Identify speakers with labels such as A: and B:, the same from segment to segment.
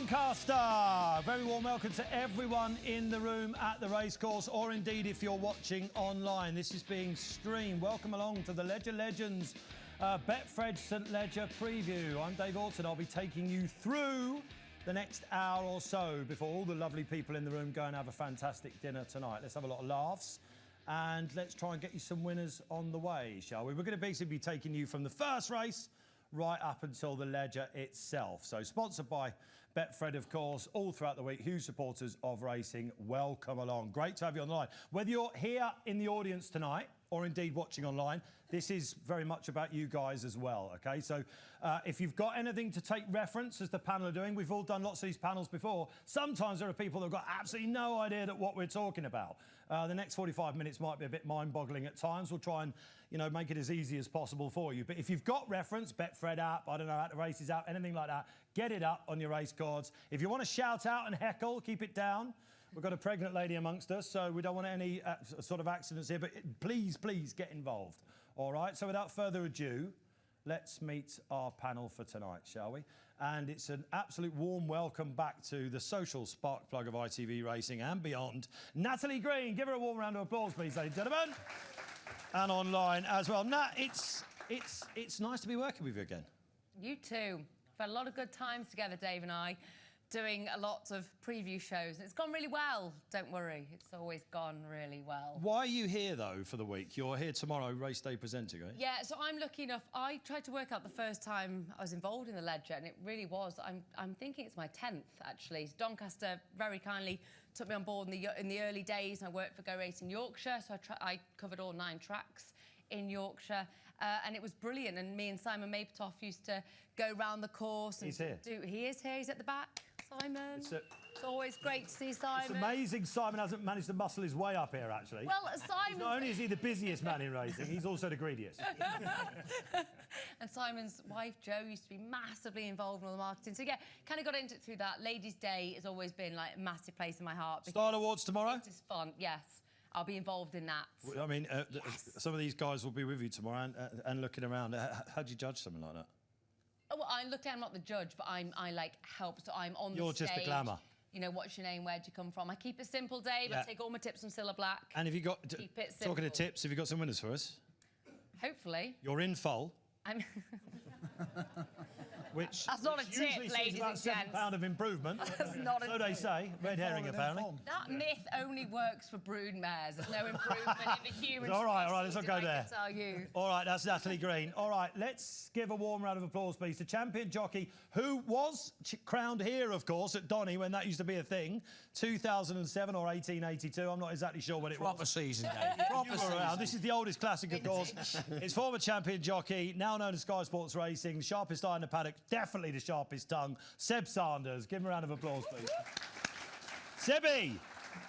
A: Doncaster! Very warm welcome to everyone in the room at the racecourse, or indeed if you're watching online. This is being streamed. Welcome along to the Leger Legends Betfred St Leger preview. I'm Dave Orton. I'll be taking you through the next hour or so before all the lovely people in the room go and have a fantastic dinner tonight. Let's have a lot of laughs and let's try and get you some winners on the way, shall we? We're going to basically be taking you from the first race right up until the Leger itself. So sponsored by Betfred, of course, all throughout the week. Huge supporters of racing. Welcome along. Great to have you on the line. Whether you're here in the audience tonight or indeed watching online, this is very much about you guys as well, OK? So if you've got anything to take reference, as the panel are doing, we've all done lots of these panels before. Sometimes there are people that have got absolutely no idea that what we're talking about. The next 45 minutes might be a bit mind-boggling at times. We'll try and, you know, make it as easy as possible for you. But if you've got reference, Betfred app, I don't know, at the races app, anything like that, get it up on your race cards. If you want to shout out and heckle, keep it down. We've got a pregnant lady amongst us, so we don't want any sort of accidents here, but please, please get involved. All right, so without further ado, let's meet our panel for tonight, shall we? And it's an absolute warm welcome back to the social spark plug of ITV racing and beyond, Natalie Green. Give her a warm round of applause, please, ladies and gentlemen. And online as well. Nat, it's nice to be working with you again.
B: You too. We've had a lot of good times together, Dave and I, doing a lot of preview shows. It's gone really well, don't worry. It's always gone really well.
A: Why are you here, though, for the week? You're here tomorrow, race day presenting, right?
B: Yeah, so I'm lucky enough. I tried to work out the first time I was involved in the Leger, and it really was. I'm thinking it's my 10th, actually. So Doncaster very kindly took me on board in the early days, and I worked for Go Racing Yorkshire, so I covered all 9 tracks in Yorkshire, and it was brilliant. And me and Simon Mapetoff used to go round the course. And
A: He's here.
B: He is here. He's at the back. Simon.
A: It's
B: always great to see Simon.
A: It's amazing Simon hasn't managed to muscle his way up here, actually.
B: Well, Simon...
A: Not only is he the busiest man in racing, he's also the greediest.
B: And Simon's wife, Jo, used to be massively involved in all the marketing. So, yeah, kind of got into it through that. Ladies' Day has always been, like, a massive place in my heart.
A: Style Awards tomorrow?
B: It's fun, yes. I'll be involved in that.
A: I mean, yes. Some of these guys will be with you tomorrow and looking around. How do you judge something like that?
B: Oh, well, I'm not the judge, but I like help. So I'm on the stage.
A: You're just the glamour.
B: You know, what's your name? Where'd you come from? I keep it simple, Dave.
A: Yeah.
B: I take all my tips from Cilla Black.
A: And have you got...
B: Keep it simple.
A: Talking of tips, have you got some winners for us?
B: Hopefully.
A: You're in full.
B: That's not a tip, ladies and gents.
A: £7 of improvement.
B: That's not a
A: So they say. Red herring, apparently.
B: That myth only works for brood mares. There's no improvement in the human...
A: All right, let's not go there.
B: I can tell you.
A: All right, that's Natalie Green. All right, let's give a warm round of applause, please, to champion jockey, who was crowned here, of course, at Donny when that used to be a thing, 2007 or 1882. I'm not exactly sure when it was.
C: Proper season, Dave. Proper season.
A: This is the oldest classic, of course. It's former champion jockey, now known as Sky Sports Racing, sharpest eye in the paddock, definitely the sharpest tongue, Seb Sanders. Give him a round of applause, please. Sebby!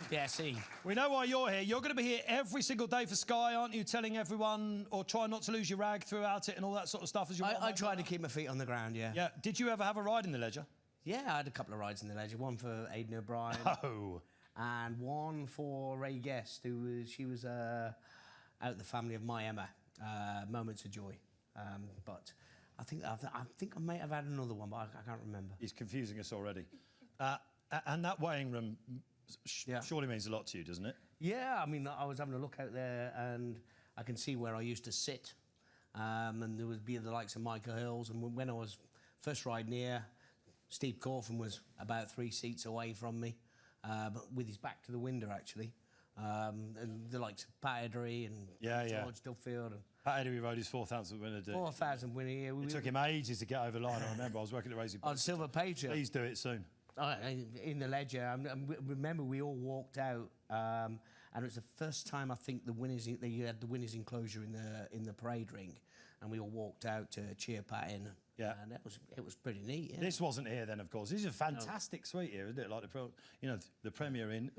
C: Yeah, see.
A: We know why you're here. You're going to be here every single day for Sky, aren't you? Telling everyone, or try not to lose your rag throughout it and all that sort of stuff. As
C: I try to keep my feet on the ground, yeah.
A: Yeah. Did you ever have a ride in the Leger?
C: Yeah, I had a couple of rides in the Leger. One for Aidan O'Brien.
A: Oh.
C: And one for Ray Guest, she was out of the family of my Emma. Moments of Joy. But I think I may have had another one, but I can't remember.
A: He's confusing us already. And that weighing room surely means a lot to you, doesn't it?
C: Yeah, I mean, I was having a look out there and I can see where I used to sit. And there would be the likes of Michael Hills. And when I was first riding here, Steve Corfin was about 3 seats away from me, but with his back to the window, actually. And the likes of Pat Edery and George Duffield. And
A: Pat Edery rode his 4,000th winner.
C: 4,000 winner, yeah.
A: It took him ages to get over the line. I remember I was working at Racing
C: on Silver Patriot.
A: Please do it soon.
C: In the Leger. Remember, we all walked out, and it was the first time I think you had the winners' enclosure in the parade ring, and we all walked out to cheer Pat in.
A: Yeah,
C: and it was pretty neat. Yeah.
A: This wasn't here then, of course. This is a fantastic suite here, isn't it? Like the Premier Inn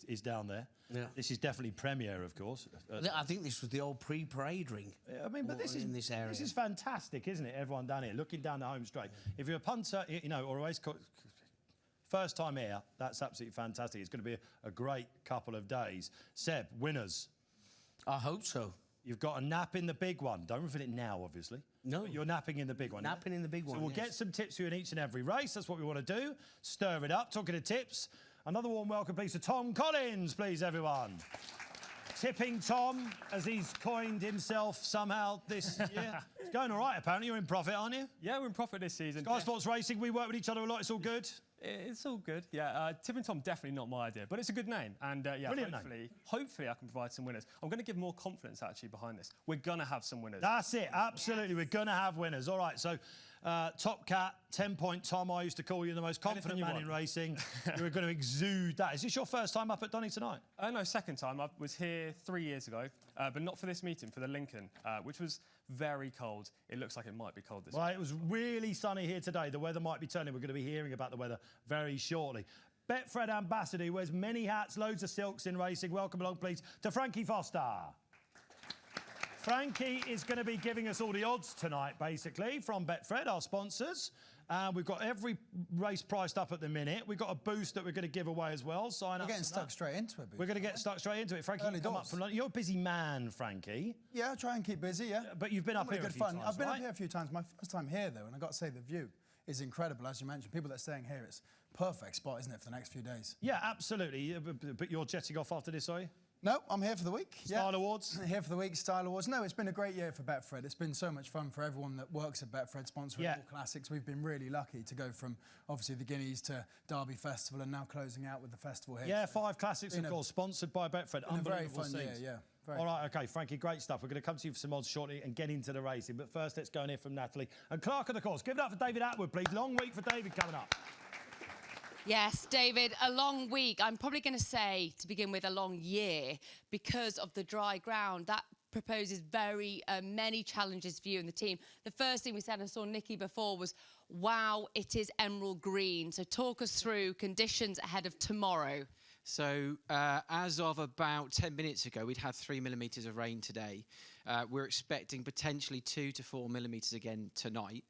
A: is down there.
C: Yeah.
A: This is definitely Premier, of course.
C: I think this was the old pre-parade ring.
A: I mean, but this is
C: in this area.
A: This is fantastic, isn't it? Everyone down here looking down the home straight. If you're a punter, you know, or a race first time here, that's absolutely fantastic. It's going to be a great couple of days. Seb, winners.
C: I hope so.
A: You've got a nap in the big one. Don't reveal it now, obviously.
C: No.
A: But you're napping in the big one.
C: Napping in the big one,
A: So we'll get some tips for you in each and every race. That's what we want to do. Stir it up. Talking of tips, another warm welcome, please, to Tom Collins, please, everyone. Tipping Tom, as he's coined himself somehow this year. It's going all right, apparently. You're in profit, aren't you?
D: Yeah, we're in profit this season.
A: Sky Sports Racing, we work with each other a lot. It's all good.
D: It's all good. Yeah, Tipping Tom, definitely not my idea, but it's a good name. And yeah, hopefully I can provide some winners. I'm going to give more confidence, actually, behind this. We're going to have some winners.
A: That's it, absolutely. We're going to have winners. All right, so Top Cat, 10-point Tom, I used to call you the most confident man in racing. You were going to exude that. Is this your first time up at Donny tonight?
D: No, second time. I was here 3 years ago, but not for this meeting, for the Lincoln, which was very cold. It looks like it might be cold this week.
A: Well, it was really sunny here today. The weather might be turning. We're going to be hearing about the weather very shortly. Betfred ambassador, who wears many hats, loads of silks in racing. Welcome along, please, to Frankie Foster. Frankie is going to be giving us all the odds tonight, basically, from Betfred, our sponsors. We've got every race priced up at the minute. We've got a boost that we're going to give away as well. Sign up.
E: We're getting stuck straight into it.
A: We're going to get stuck straight into it. Frankie, you come up from London. You're a busy man, Frankie.
E: Yeah, I try and keep busy, yeah.
A: But you've been up here a few times,
E: I've been up here a few times. My first time here, though, and I've got to say the view is incredible, as you mentioned. People that are staying here, it's perfect spot, isn't it, for the next few days?
A: Yeah, absolutely. But you're jetting off after this, are you?
E: No, I'm here for the week.
A: Style Awards?
E: Here for the week, Style Awards. No, it's been a great year for Betfred. It's been so much fun for everyone that works at Betfred, sponsoring all classics. We've been really lucky to go from, obviously, the Guineas to Derby Festival and now closing out with the festival here.
A: Yeah, 5 classics, of course, sponsored by Betfred.
E: Unbelievable. A very fun year, yeah.
A: All right, OK, Frankie, great stuff. We're going to come to you for some odds shortly and get into the racing. But first, let's go and hear from Natalie. And Clark of the course. Give it up for David Atwood, please. Long week for David coming up.
B: Yes, David, a long week. I'm probably going to say, to begin with, a long year because of the dry ground. That proposes very many challenges for you and the team. The first thing we said, and I saw Nikki before, was, wow, it is emerald green. So talk us through conditions ahead of tomorrow.
F: So as of about 10 minutes ago, we'd had 3 millimetres of rain today. We're expecting potentially 2 to 4 millimetres again tonight.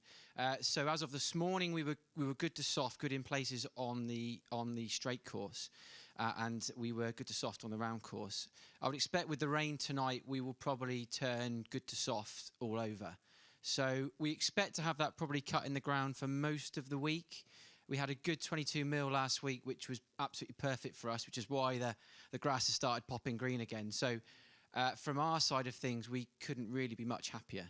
F: So as of this morning, we were good to soft, good in places on the straight course, and we were good to soft on the round course. I would expect with the rain tonight, we will probably turn good to soft all over. So we expect to have that probably cut in the ground for most of the week. We had a good 22 mil last week, which was absolutely perfect for us, which is why the grass has started popping green again. So from our side of things, we couldn't really be much happier.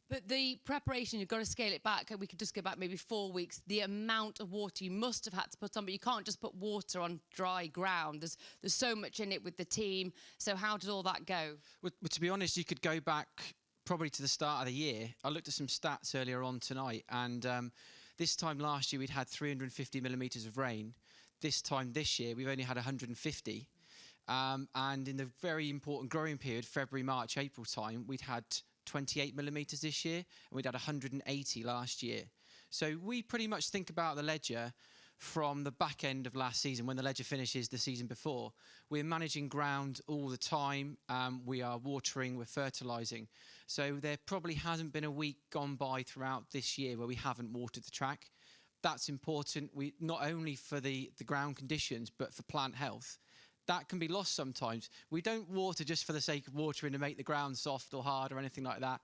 B: But the preparation, you've got to scale it back. We could just go back maybe 4 weeks. The amount of water you must have had to put on, but you can't just put water on dry ground. There's so much in it with the team. So how did all that go?
F: Well, to be honest, you could go back probably to the start of the year. I looked at some stats earlier on tonight, and this time last year, we'd had 350 millimetres of rain. This time this year, we've only had 150. And in the very important growing period, February, March, April time, we'd had 28 millimetres this year, and we'd had 180 last year. So we pretty much think about the Leger from the back end of last season, when the Leger finishes the season before. We're managing ground all the time. We are watering, we're fertilising. So there probably hasn't been a week gone by throughout this year where we haven't watered the track. That's important, not only for the ground conditions, but for plant health. That can be lost sometimes. We don't water just for the sake of watering to make the ground soft or hard or anything like that.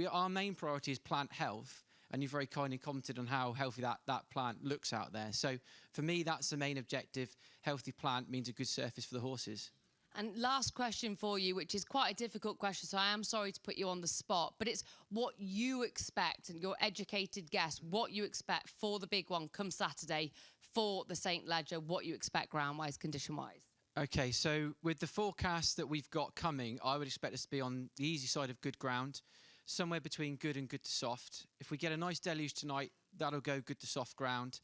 F: Our main priority is plant health, and you very kindly commented on how healthy that plant looks out there. So for me, that's the main objective. Healthy plant means a good surface for the horses.
B: And last question for you, which is quite a difficult question, so I am sorry to put you on the spot, but it's what you expect, and your educated guess, what you expect for the big one come Saturday for the St Leger, what you expect ground-wise, condition-wise.
F: OK, so with the forecast that we've got coming, I would expect us to be on the easy side of good ground, somewhere between good and good to soft. If we get a nice deluge tonight, that'll go good to soft ground.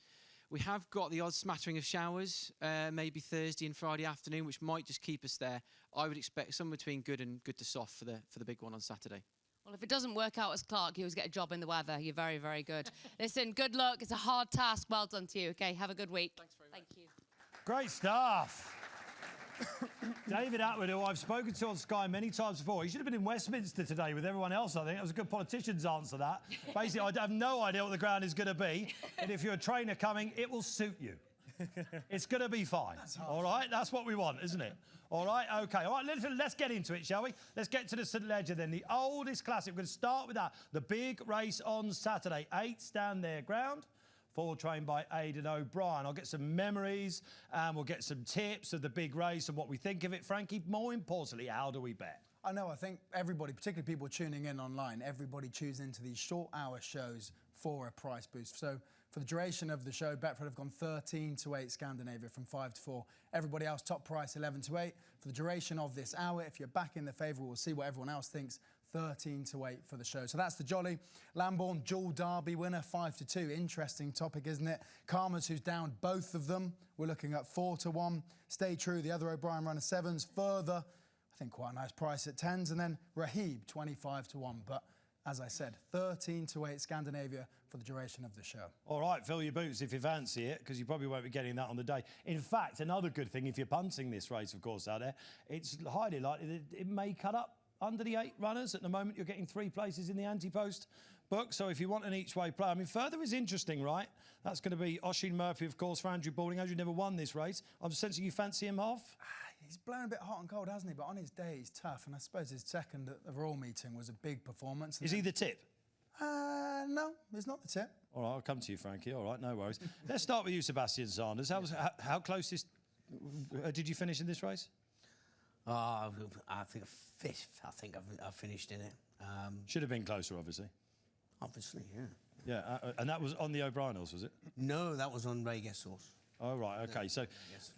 F: We have got the odd smattering of showers, maybe Thursday and Friday afternoon, which might just keep us there. I would expect somewhere between good and good to soft for the big one on Saturday.
B: Well, if it doesn't work out as Clark, you always get a job in the weather. You're very, very good. Listen, good luck. It's a hard task. Well done to you. OK, have a good week.
F: Thanks very much.
B: Thank you.
A: Great stuff. David Atwood, who I've spoken to on Sky many times before. He should have been in Westminster today with everyone else, I think. That was a good politician's answer, that. Basically, I have no idea what the ground is going to be. And if you're a trainer coming, it will suit you. It's going to be fine. All right? That's what we want, isn't it? All right? OK. All right, let's get into it, shall we? Let's get to the St Leger then. The oldest classic. We're going to start with that. The big race on Saturday. 8 stand their ground. 4 trained by Aidan O'Brien. I'll get some memories and we'll get some tips of the big race and what we think of it. Frankie, more importantly, how do we bet?
E: I know, I think everybody, particularly people tuning in online, everybody tunes into these short hour shows for a price boost. So for the duration of the show, Betfred have gone 13-8 Scandinavia from 5-4. Everybody else, top price 11-8. For the duration of this hour, if you're back in the favour, we'll see what everyone else thinks. 13-8 for the show. So that's the Jolly. Lambourne dual derby winner, 5-2. Interesting topic, isn't it? Karmas, who's down both of them. We're looking at 4-1. Stay True, the other O'Brien runner, 7s. Further, I think quite a nice price at 10s. And then Rahib, 25-1. But as I said, 13-8 Scandinavia for the duration of the show.
A: All right, fill your boots if you fancy it, because you probably won't be getting that on the day. In fact, another good thing, if you're punting this race, of course, out there, it's highly likely that it may cut up under the 8 runners. At the moment, you're getting 3 places in the anti-post book. So if you want an each-way play, I mean, Further is interesting, right? That's going to be Oisin Murphy, of course, for Andrew Balding. Andrew never won this race. I'm sensing you fancy him half.
E: He's blown a bit hot and cold, hasn't he? But on his day, he's tough. And I suppose his second at the Royal meeting was a big performance.
A: Is he the tip?
E: No, he's not the tip.
A: All right, I'll come to you, Frankie. All right, no worries. Let's start with you, Seb Sanders. How close did you finish in this race?
C: I think 5th. I think I've finished in it.
A: Should have been closer, obviously.
C: Obviously, yeah.
A: Yeah, and that was on the O'Brien horse, was it?
C: No, that was on Ray Guest's horse.
A: Oh, right, OK. So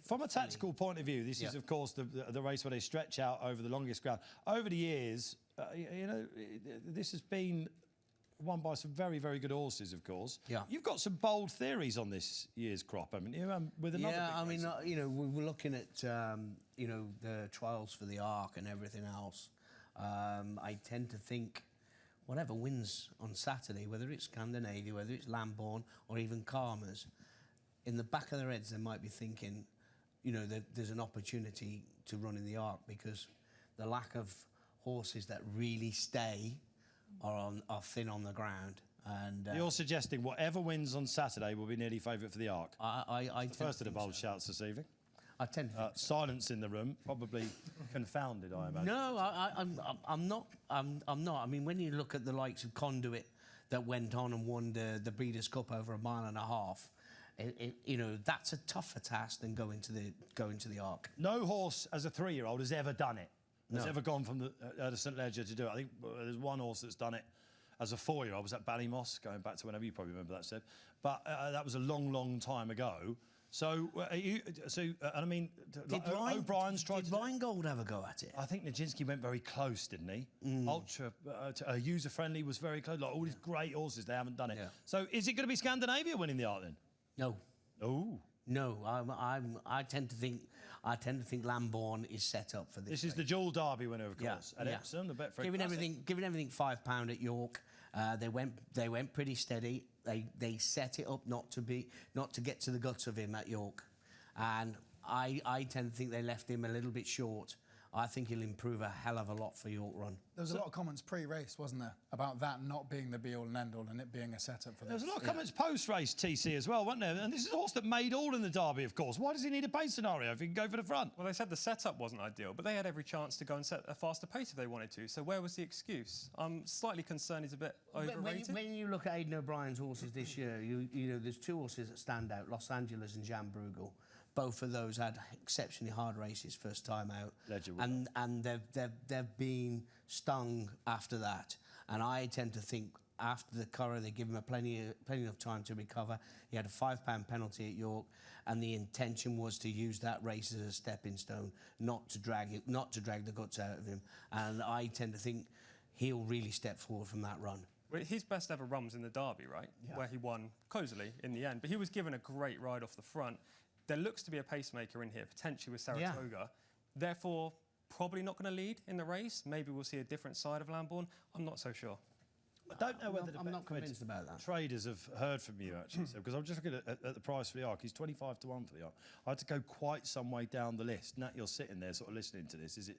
A: from a tactical point of view, this is, of course, the race where they stretch out over the longest ground. Over the years, you know, this has been won by some very, very good horses, of course.
C: Yeah.
A: You've got some bold theories on this year's crop, haven't you? With another big race.
C: You know, we were looking at, you know, the trials for the Arc and everything else. I tend to think whatever wins on Saturday, whether it's Scandinavia, whether it's Lambourne or even Karmas, in the back of their heads they might be thinking, you know, that there's an opportunity to run in the Arc because the lack of horses that really stay are thin on the ground. And
A: you're suggesting whatever wins on Saturday will be nearly favourite for the Arc.
C: I
A: First of the bold shouts this evening.
C: I tend to
A: silence in the room, probably confounded, I imagine.
C: No, I'm not. I'm not. I mean, when you look at the likes of Conduit that went on and won the Breeders' Cup over 1.5 miles, you know, that's a tougher task than going to the Arc.
A: No horse as a 3-year-old has ever done it. Has
C: No.
A: ever gone from the St Leger to do it. I think there's one horse that's done it as a 4-year-old. Was at Ballymoss, going back to whenever you probably remember that, Seb. But that was a long, long time ago. So, I mean, O'Brien's tried.
C: Did Rheingold ever go at it?
A: I think Nijinsky went very close, didn't he? Ultra user-friendly was very close. Like all these great horses, they haven't done it.
C: Yeah.
A: So, is it going to be Scandinavia winning the Arc then?
C: No.
A: Oh.
C: No, I tend to think Lambourne is set up for this.
A: This is the dual derby winner, of course.
C: Yeah,
A: At
C: yeah.
A: Epsom, the Betfred
C: giving
A: Classic.
C: everything £5 at York. They went pretty steady. They set it up not to get to the guts of him at York, and I tend to think they left him a little bit short. I think he'll improve a hell of a lot for York Run.
E: There was a lot of comments pre-race, wasn't there, about that not being the be-all and end-all and it being a setup for this.
A: There was a lot of comments post-race, TC, as well, wasn't there? And this is a horse that made all in the derby, of course. Why does he need a pace scenario if he can go for the front?
D: Well, they said the setup wasn't ideal, but they had every chance to go and set a faster pace if they wanted to. So where was the excuse? I'm slightly concerned he's a bit overrated.
C: When you look at Aidan O'Brien's horses this year, you know, there's 2 horses that stand out, Los Angeles and Jan Bruegel. Both of those had exceptionally hard races first time out, and they've been stung after that. And I tend to think after the Curragh they give him plenty of time to recover. He had a £5 penalty at York, and the intention was to use that race as a stepping stone, not to drag the guts out of him. And I tend to think he'll really step forward from that run.
D: Well, his best ever run was in the Derby, right? Yeah. Where he won cosily in the end. But he was given a great ride off the front. There looks to be a pacemaker in here, potentially with Saratoga. Yeah. Therefore, probably not going to lead in the race. Maybe we'll see a different side of Lambourne. I'm not so sure.
A: I don't know whether
C: I'm not convinced about that.
A: Traders have heard from you, actually, because I'm just looking at the price for the Arc. He's 25-1 for the Arc. I had to go quite some way down the list. Nat, you're sitting there sort of listening to this. Is it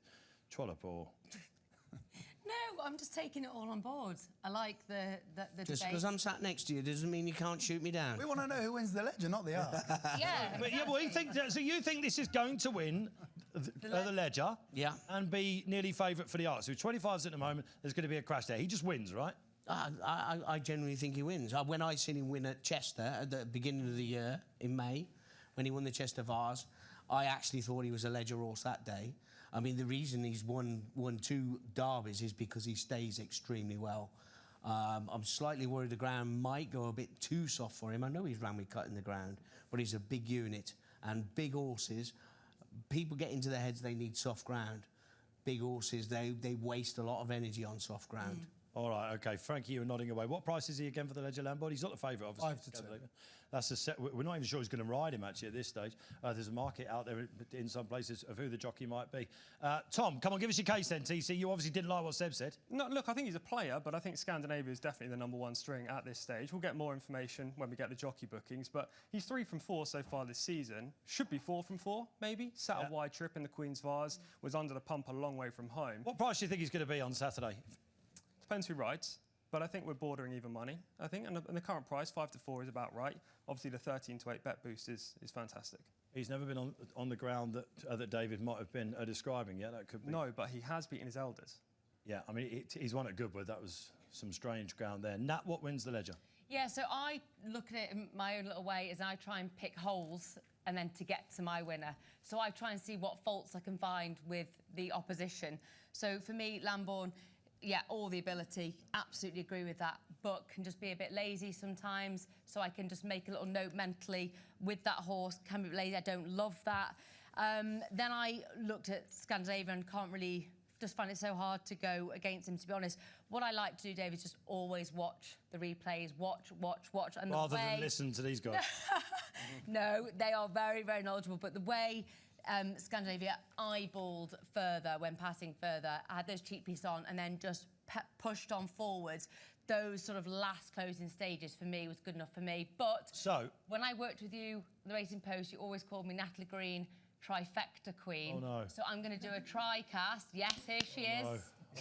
A: Trollope or...?
B: No, I'm just taking it all on board. I like the
C: Just
B: debate.
C: because I'm sat next to you doesn't mean you can't shoot me down.
E: We want to know who wins the Ledger, not the art.
B: Yeah.
A: But yeah, well, so you think this is going to win the Ledger?
C: Yeah.
A: And be nearly favourite for the Arts. So 25s at the moment. There's going to be a crash there. He just wins, right?
C: I genuinely think he wins. When I seen him win at Chester at the beginning of the year in May, when he won the Chester Vase, I actually thought he was a Ledger horse that day. I mean, the reason he's won 2 derbies is because he stays extremely well. I'm slightly worried the ground might go a bit too soft for him. I know he's ran with cut in the ground, but he's a big unit. And big horses, people get into their heads they need soft ground. Big horses, they waste a lot of energy on soft ground.
A: All right, OK. Frankie, you're nodding away. What price is he again for the Ledger Lambo? He's not the favourite, obviously.
E: 5 to 2.
A: That's a set. We're not even sure who's going to ride him, actually, at this stage. There's a market out there in some places of who the jockey might be. Tom, come on, give us your case then, TC. You obviously didn't like what Seb said.
D: No, look, I think he's a player, but I think Scandinavia is definitely the #1 string at this stage. We'll get more information when we get the jockey bookings, but he's 3 from 4 so far this season. Should be 4 from 4, maybe. Sat a wide trip in the Queen's Vase, was under the pump a long way from home.
A: What price do you think he's going to be on Saturday?
D: Depends who rides. But I think we're bordering even money, I think. And the current price, 5 to 4, is about right. Obviously, the 13 to 8 bet boost is fantastic.
A: He's never been on the ground that David might have been describing, yeah? That could be.
D: No, but he has beaten his elders.
A: Yeah, I mean, he's won at Goodwood. That was some strange ground there. Nat, what wins the Ledger?
B: Yeah, so I look at it in my own little way as I try and pick holes and then to get to my winner. So I try and see what faults I can find with the opposition. So for me, Lambourne, yeah, all the ability, absolutely agree with that, but can just be a bit lazy sometimes, so I can just make a little note mentally with that horse, can be lazy, I don't love that. Then I looked at Scandinavia and can't really, just find it so hard to go against him, to be honest. What I like to do, Dave, is just always watch the replays, watch. And
A: rather than listen to these guys.
B: No, they are very, very knowledgeable, but the way Scandinavia eyeballed further when passing further, I had those cheek pieces on and then just pushed on forwards. Those sort of last closing stages for me was good enough for me. But when I worked with you, the Racing Post, you always called me Natalie Green, trifecta queen.
A: Oh, no.
B: So I'm going to do a tri-cast. Yes, here she is.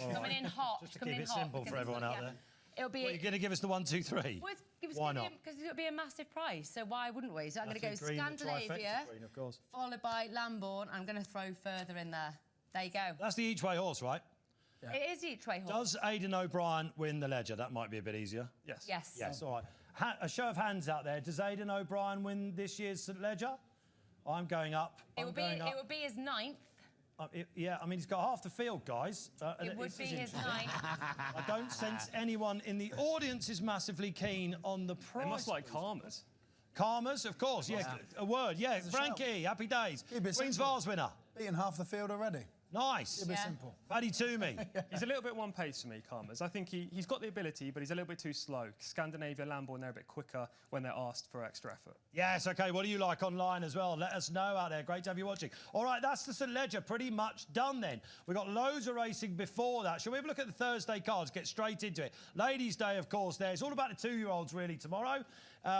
A: No.
B: Coming in hot.
A: Just to keep it simple for everyone out there.
B: It'll be.
A: Well, you're going to give us the 1, 2, 3.
B: Well,
A: why not?
B: Because it'll be a massive price, so why wouldn't we? So I'm going to go Scandinavia,
A: Green, of course.
B: followed by Lambourne. I'm going to throw further in there. There you go.
A: That's the each-way horse, right?
B: Yeah. It is each way horse.
A: Does Aidan O'Brien win the Ledger? That might be a bit easier.
D: Yes.
B: Yes,
A: all right. A show of hands out there. Does Aidan O'Brien win this year's St Leger? I'm going up.
B: It would be his 9th.
A: Yeah, I mean, he's got half the field, guys.
B: It would be his 9th.
A: I don't sense anyone in the audience is massively keen on the price.
D: They must like Karmas.
A: Karmas, of course, yeah. A word, yeah. Frankie, happy days. Queen's Vase winner.
E: Beating half the field already.
A: Nice.
E: A bit simple.
A: Paddy Toomey.
D: He's a little bit one pace for me, Karmas. I think he's got the ability, but he's a little bit too slow. Scandinavia, Lambourne, they're a bit quicker when they're asked for extra effort.
A: Yes, OK. What do you like online as well? Let us know out there. Great to have you watching. All right, that's the St Leger pretty much done then. We've got loads of racing before that. Shall we have a look at the Thursday cards? Get straight into it. Ladies' Day, of course, there. It's all about the 2-year-olds, really, tomorrow.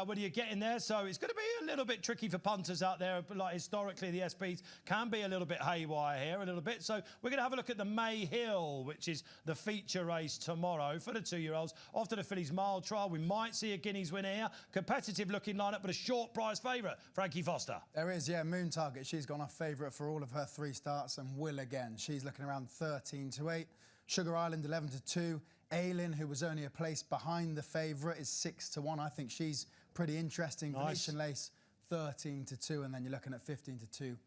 A: When you get in there, so it's going to be a little bit tricky for punters out there. But like historically, the SPs can be a little bit haywire here, a little bit. So we're going to have a look at the May Hill, which is the feature race tomorrow for the 2-year-olds. After the Fillies Mile Trial, we might see a Guineas winner here. Competitive-looking lineup, but a short price favourite. Frankie Foster.
E: There is, yeah. Moon Target. She's gone off favourite for all of her 3 starts and will again. She's looking around 13 to 8. Sugar Island 11 to 2. Aileen, who was only a place behind the favourite, is 6 to 1. I think she's pretty interesting.
A: Nice.
E: Venetian Lace 13 to 2, and then you're looking at 15 to 2,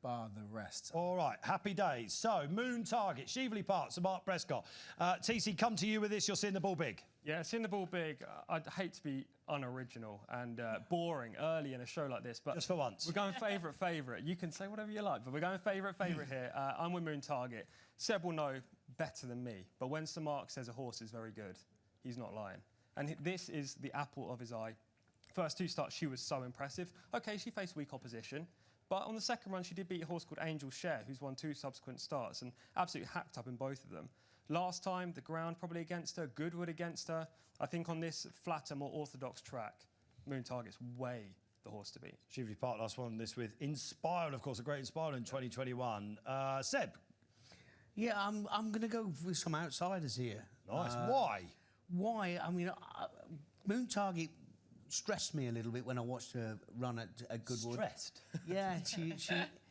E: bar the rest.
A: All right, happy days. So, Moon Target, Cheveley Park, Sir Mark Prescott. TC, come to you with this. You're seeing the ball big.
D: Yeah, seeing the ball big. I'd hate to be unoriginal and boring early in a show like this, but
A: just for once,
D: we're going favourite. You can say whatever you like, but we're going favourite here. I'm with Moon Target. Seb will know better than me, but when Sir Mark says a horse is very good, he's not lying. And this is the apple of his eye. First 2 starts, she was so impressive. OK, she faced weak opposition, but on the second run, she did beat a horse called Angel Share, who's won 2 subsequent starts and absolutely hacked up in both of them. Last time, the ground probably against her, Goodwood against her. I think on this flatter, more orthodox track, Moon Target's way the horse to beat.
A: Cheveley Park last one this with Inspired, of course, a great Inspired in 2021. Seb.
C: Yeah, I'm going to go with some outsiders here.
A: Nice. Why?
C: Why? I mean, Moon Target stressed me a little bit when I watched her run at Goodwood.
A: Stressed?
C: Yeah,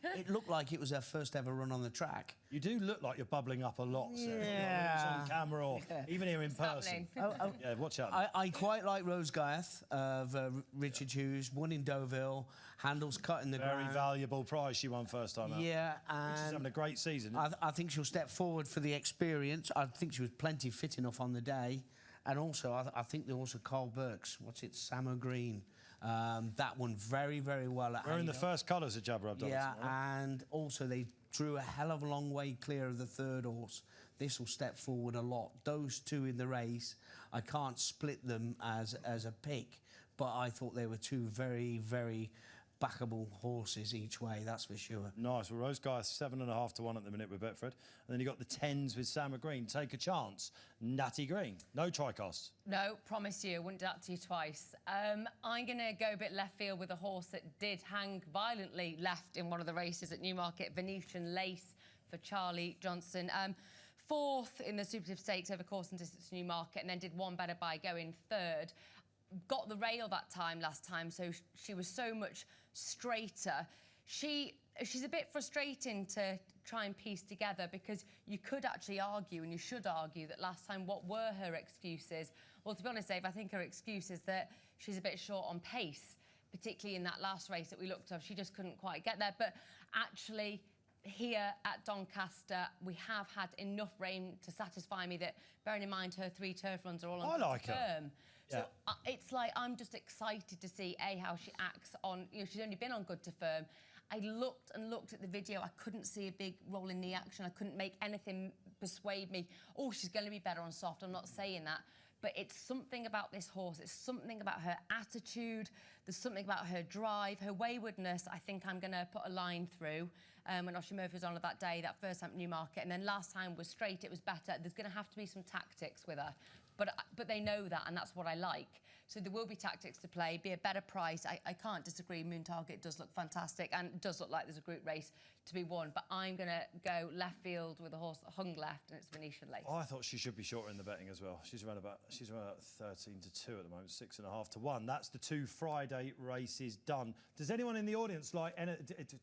C: it looked like it was her first ever run on the track.
A: You do look like you're bubbling up a lot, Seb.
C: Yeah.
A: It's on camera or even here in person. Yeah, watch out.
C: I quite like Rose Gareth of Richard Hughes, won in Deauville, handles cut in the ground.
A: Very valuable prize she won first time out.
C: Yeah,
A: She's
C: and
A: having a great season.
C: I think she'll step forward for the experience. I think she was plenty fit enough on the day. And also, I think there was Carl Burke's, Samo Green. That one very, very well.
A: We're in the first colours at Jabber Abdullah.
C: Yeah, and also they drew a hell of a long way clear of the third horse. This will step forward a lot. Those two in the race, I can't split them as a pick, but I thought they were two very, very backable horses each way, that's for sure.
A: Nice. Well, Rose Gareth 7.5 to 1 at the minute with Betfred. And then you got the 10s with Sam Green. Take a chance. Natty Green. No tricast.
B: No, promise you, I wouldn't do that to you twice. I'm going to go a bit left field with a horse that did hang violently left in one of the races at Newmarket, Venetian Lace for Charlie Johnson. Fourth in the Super Stakes over course and distance to Newmarket, and then did one better by going third. Got the rail that time last time, so she was so much straighter. She's a bit frustrating to try and piece together, because you could actually argue, and you should argue, that last time what were her excuses? Well, to be honest, Dave, I think her excuse is that she's a bit short on pace, particularly in that last race that we looked at. She just couldn't quite get there. But actually, here at Doncaster, we have had enough rain to satisfy me that, bearing in mind her 3 turf runs are all on good firm.
A: Yeah.
B: So it's like, I'm just excited to see, how she acts on, she's only been on good to firm. I looked and looked at the video. I couldn't see a big rolling knee action. I couldn't make anything persuade me, oh, she's going to be better on soft. I'm not saying that. But it's something about this horse. It's something about her attitude. There's something about her drive, her waywardness. I think I'm going to put a line through. When Oshie Murphy was on that day, that first time at Newmarket, and then last time was straight, it was better. There's going to have to be some tactics with her. But they know that, and that's what I like. So there will be tactics to play, be a better price. I can't disagree. Moon Target does look fantastic, and it does look like there's a group race to be won. But I'm going to go left field with a horse that hung left, and it's Venetian Lace.
A: Oh, I thought she should be shorter in the betting as well. She's around about 13 to 2 at the moment, 6.5 to 1. That's the 2 Friday races done. Does anyone in the audience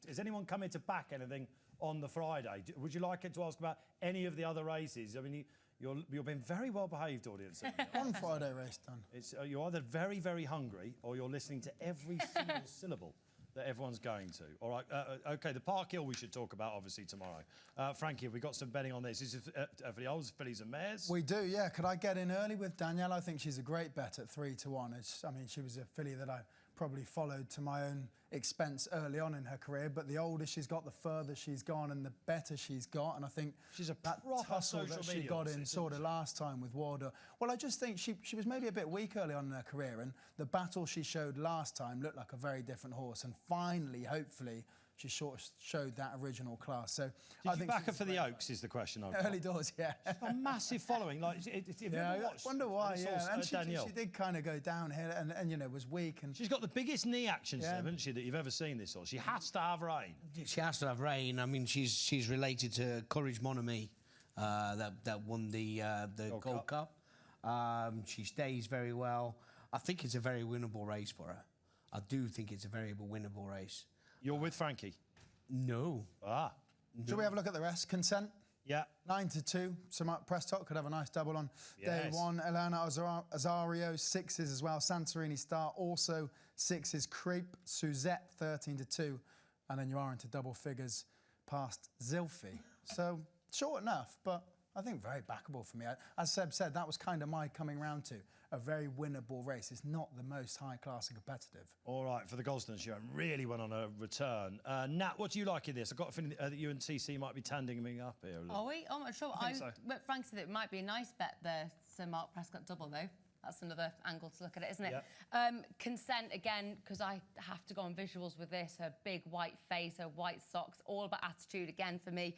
A: is anyone coming to back anything on the Friday? Would you like it to ask about any of the other races? I mean, you're being very well behaved, audience.
E: One Friday race done.
A: It's you're either very, very hungry, or you're listening to every single syllable that everyone's going to. All right, OK, the Park Hill we should talk about, obviously, tomorrow. Frankie, have we got some betting on this? Is it for the old fillies and mares?
E: We do, yeah. Could I get in early with Danielle? I think she's a great bet at 3 to 1. I mean, she was a filly that I probably followed to my own expense early on in her career, but the older she's got, the further she's gone and the better she's got. And I think
A: she's a
E: that tussle that she got in sort of last time with Warder. Well, I just think she was maybe a bit weak early on in her career, and the battle she showed last time looked like a very different horse. And finally, hopefully, she showed that original class. So
A: I think back her for the Oaks is the question.
E: Early doors, yeah.
A: She's got a massive following. Like, if you ever watched,
E: I wonder why. Yeah, and she did kind of go downhill, and was weak. And
A: she's got the biggest knee action, haven't she, that you've ever seen this horse. She has to have rain.
C: She has to have rain. I mean, she's related to Courage Mon Ami, that won the Gold Cup. She stays very well. I think it's a very winnable race for her. I do think it's a very winnable race.
A: You're with Frankie?
C: No.
A: Ah.
E: Shall we have a look at the rest? Consent?
A: Yeah.
E: 9 to 2. So Mark Prescott could have a nice double on day 1. Elena Azario, 6s as well. Santorini Star, also 6s. Creep, Suzette, 13 to 2. And then you are into double figures past Zilfi. So short enough, but I think very backable for me. As Seb said, that was kind of my coming round to. A very winnable race. It's not the most high class and competitive.
A: All right, for the Gosden show, really went on a return. Nat, what do you like in this? I've got a feeling that you and TC might be tandeming up here.
B: Are we? I'm not sure.
A: I think so.
B: But Frank said it might be a nice bet there, Sir Mark Prescott double, though. That's another angle to look at it, isn't it?
A: Yeah.
B: Consent, again, because I have to go on visuals with this. Her big white face, her white socks, all about attitude again for me.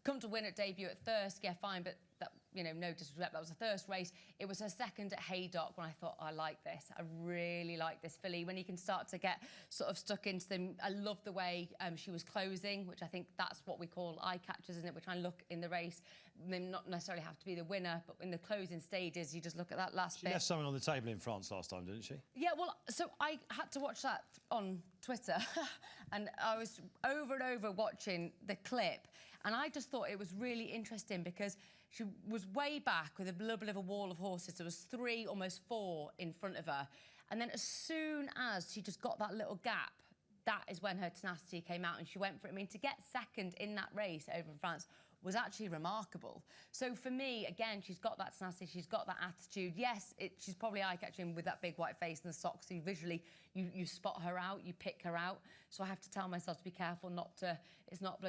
B: Come to win at debut at Thirsk, yeah, fine, but that no disrespect, that was a thirst race. It was her second at Haydock when I thought, I like this. I really like this filly. When you can start to get sort of stuck into them, I love the way she was closing, which I think that's what we call eye catchers, isn't it? We're trying to look in the race. They not necessarily have to be the winner, but in the closing stages, you just look at that last bit.
A: She left something on the table in France last time, didn't she?
B: Yeah, well, so I had to watch that on Twitter, and I was over and over watching the clip, and I just thought it was really interesting because she was way back with a little bit of a wall of horses. There was 3, almost 4 in front of her, and then as soon as she just got that little gap, that is when her tenacity came out and she went for it. I mean, to get second in that race over in France was actually remarkable. So for me, again, she's got that tenacity, she's got that attitude. Yes, she's probably eye-catching with that big white face and the socks, so visually you spot her out, you pick her out. So I have to tell myself to be careful not to, it's not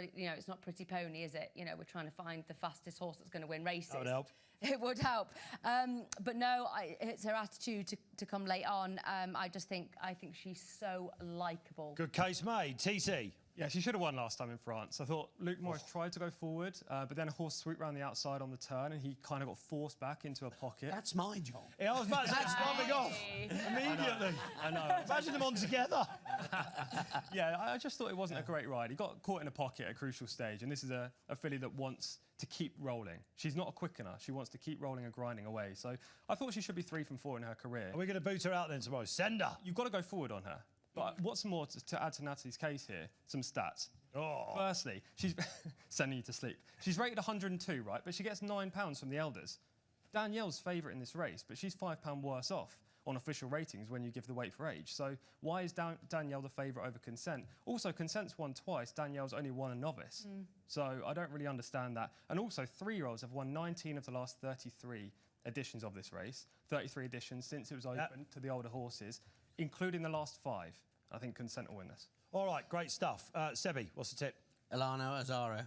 B: Pretty Pony, is it? We're trying to find the fastest horse that's going to win races.
A: That would help.
B: It would help. But no, it's her attitude to come late on. I think she's so likeable.
A: Good case made. TC.
D: Yeah, she should have won last time in France. I thought Luke Morris tried to go forward, but then a horse swooped round the outside on the turn and he kind of got forced back into a pocket.
C: That's my job.
A: Yeah, I was about to say, stopping off immediately.
D: I know.
A: Imagine them on together.
D: Yeah, I just thought it wasn't a great ride. He got caught in a pocket at a crucial stage, and this is a filly that wants to keep rolling. She's not a quickener. She wants to keep rolling and grinding away. So I thought she should be 3 from 4 in her career.
A: Are we going to boot her out then tomorrow? Send her.
D: You've got to go forward on her. But what's more, to add to Natalie's case here, some stats.
A: Oh.
D: Firstly, she's sending you to sleep. She's rated 102, right? But she gets £9 from the elders. Danielle's favourite in this race, but she's £5 worse off on official ratings when you give the weight for age. So why is Danielle the favourite over Consent? Also, Consent's won twice. Danielle's only won a novice. So I don't really understand that. And also, 3-year-olds have won 19 of the last 33 editions of this race. 33 editions since it was open to the older horses, including the last 5. I think Consent will win this.
A: All right, great stuff. Sebi, what's the tip?
C: Elano Azaro.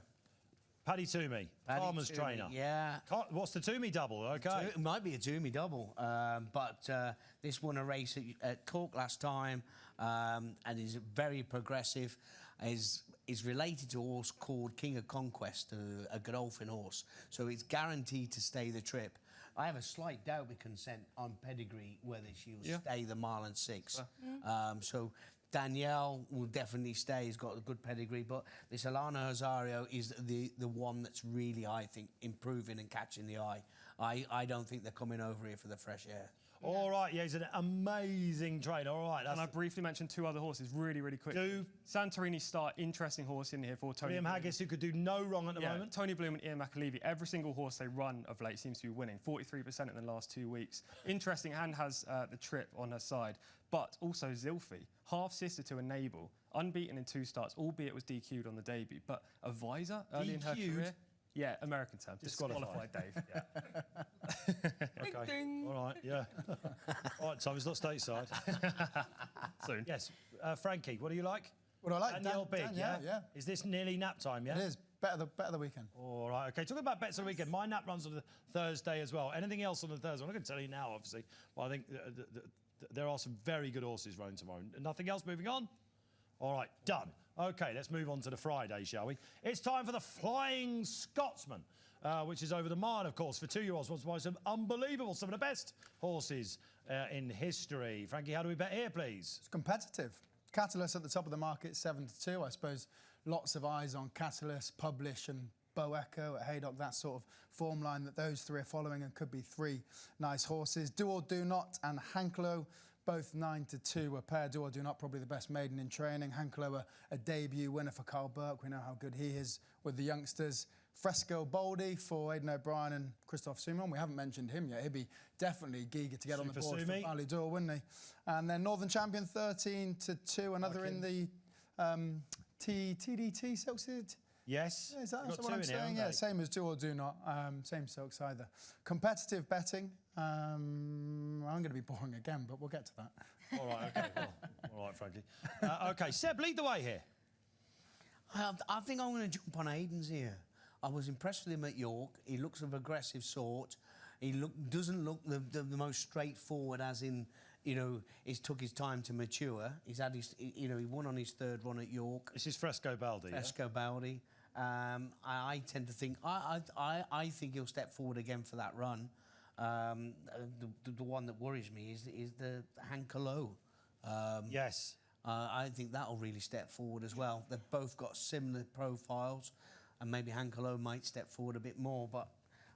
A: Paddy Toomey, Farmer's trainer.
C: Yeah.
A: What's the Toomey double? Okay.
C: It might be a Toomey double, but this won a race at Cork last time and is very progressive. Is related to a horse called King of Conquest, a Godolphin horse. So it's guaranteed to stay the trip. I have a slight doubt with Consent on pedigree whether she will stay the mile and 6. So Danielle will definitely stay. He's got a good pedigree, but this Alana Azario is the one that's really, I think, improving and catching the eye. I don't think they're coming over here for the fresh air.
A: All right, yeah, he's an amazing trainer. All right.
D: And I briefly mentioned 2 other horses really, really quick. Santorini Star, interesting horse in here for Tony
A: Liam Haggis, who could do no wrong at the moment.
D: Tony Bloom and Ian McAlevey, every single horse they run of late seems to be winning. 43% in the last 2 weeks. Interesting, and has the trip on her side. But also Zilfi, half-sister to Enable, unbeaten in 2 starts, albeit was DQ'd on the debut. But a visor early in her career. Yeah, American term. Disqualified, Dave. Yeah.
A: Okay. Ding. All right, yeah. All right, Tom, it's not stateside.
D: Soon.
A: Yes. Frankie, what do you like?
E: What do I like?
A: Danielle Big,
E: yeah?
A: Is this nearly nap time, yeah?
E: It is. Better the weekend.
A: All right, OK. Talking about bets of the weekend, my nap runs on the Thursday as well. Anything else on the Thursday? I'm not going to tell you now, obviously, but I think there are some very good horses running tomorrow. Nothing else moving on? All right, done. OK, let's move on to the Friday, shall we? It's time for the Flying Scotsman, which is over the mile, of course, for 2-year-olds. Wants to buy some unbelievable, some of the best horses in history. Frankie, how do we bet here, please?
E: It's competitive. Catalyst at the top of the market, 7-2. I suppose lots of eyes on Catalyst, Publish and Bo Echo at Haydock, that sort of form line that those 3 are following, and could be 3 nice horses. Do or Do Not and Hanklo, both 9-2 a pair. Do or Do Not, probably the best maiden in training. Hanklo, a debut winner for Carl Burke. We know how good he is with the youngsters. Fresco Baldy for Aidan O'Brien and Christophe Soumon. We haven't mentioned him yet. He'd be definitely eager to get on the board for Ballydor, wouldn't he? And then Northern Champion, 13-2. Another in the TDT Silks.
A: Yes.
E: Is that what I'm saying? Yeah, same as Do or Do Not. Same Silks either. Competitive betting. I'm going to be boring again, but we'll get to that.
A: All right, OK. Well, all right, Frankie. OK, Seb, lead the way here.
C: I think I'm going to jump on Aidan's here. I was impressed with him at York. He looks of aggressive sort. He doesn't look the most straightforward, as in, he's took his time to mature. He's had his, he won on his 3rd run at York.
A: This is Fresco Baldi.
C: Fresco Baldi. I tend to think I think he'll step forward again for that run. The one that worries me is the Hankalo.
A: Yes.
C: I think that'll really step forward as well. They've both got similar profiles, and maybe Hankalo might step forward a bit more, but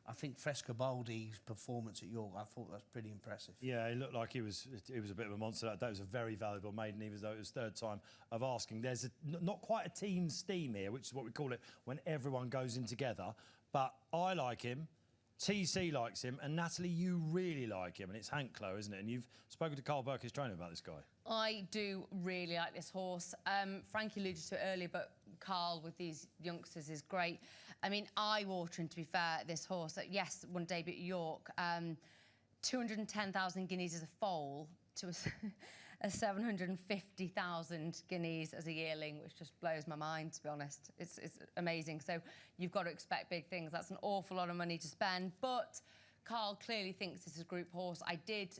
C: I think Frescobaldi's performance at York, I thought that's pretty impressive.
A: Yeah, he looked like he was a bit of a monster. That was a very valuable maiden, even though it was third time of asking. There's not quite a team steam here, which is what we call it when everyone goes in together. But I like him. TC likes him, and Natalie, you really like him, and it's Hanklo, isn't it? And you've spoken to Carl Burke, his trainer, about this guy.
B: I do really like this horse. Frankie alluded to it earlier, but Carl with these youngsters is great. I mean, eye-watering, to be fair, this horse. Yes, won debut at York. 210,000 guineas as a foal to a 750,000 guineas as a yearling, which just blows my mind, to be honest. It's amazing. So you've got to expect big things. That's an awful lot of money to spend, but Carl clearly thinks it's a group horse. I did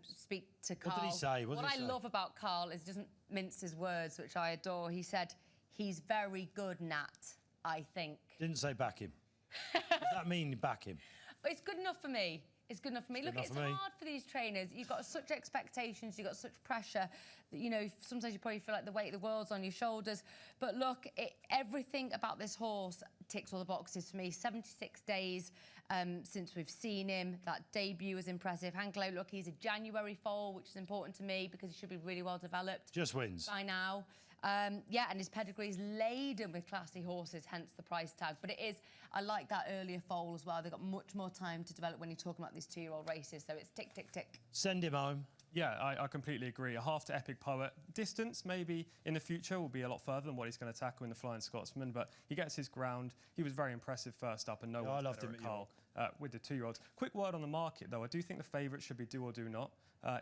B: speak to Carl.
A: What did he say?
B: What I love about Carl is he doesn't mince his words, which I adore. He said, he's very good, Nat, I think.
A: Didn't say back him. Does that mean back him?
B: It's good enough for me. It's good enough for me. Look, it's hard for these trainers. You've got such expectations, you've got such pressure that, you know, sometimes you probably feel like the weight of the world's on your shoulders. But look, everything about this horse ticks all the boxes for me. 76 days since we've seen him. That debut was impressive. Hanklo, look, he's a January foal, which is important to me because he should be really well developed.
A: Just wins.
B: By now. Yeah, and his pedigree is laden with classy horses, hence the price tag. But it is, I like that earlier foal as well. They've got much more time to develop when you're talking about these 2-year-old races. So it's tick, tick, tick.
A: Send him home.
D: Yeah, I completely agree. A half to Epic Poet. Distance, maybe in the future, will be a lot further than what he's going to tackle in the Flying Scotsman, but he gets his ground. He was very impressive first up, and no one's better at Carl with the 2-year-olds. Quick word on the market, though. I do think the favourite should be Do or Do Not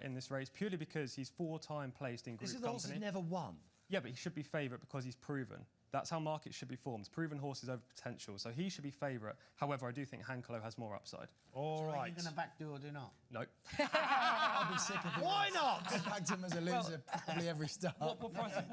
D: in this race, purely because he's 4-time placed in group
A: This is the
D: company.
A: horse he's never won.
D: Yeah, but he should be favourite because he's proven. That's how markets should be formed. Proven horses over potential. So he should be favourite. However, I do think Hanklo has more upside.
A: All right.
C: Are you going to back Do or Do Not?
D: Nope.
E: I'll be sick of it.
A: Why not?
E: I backed him as a loser probably every start.
D: What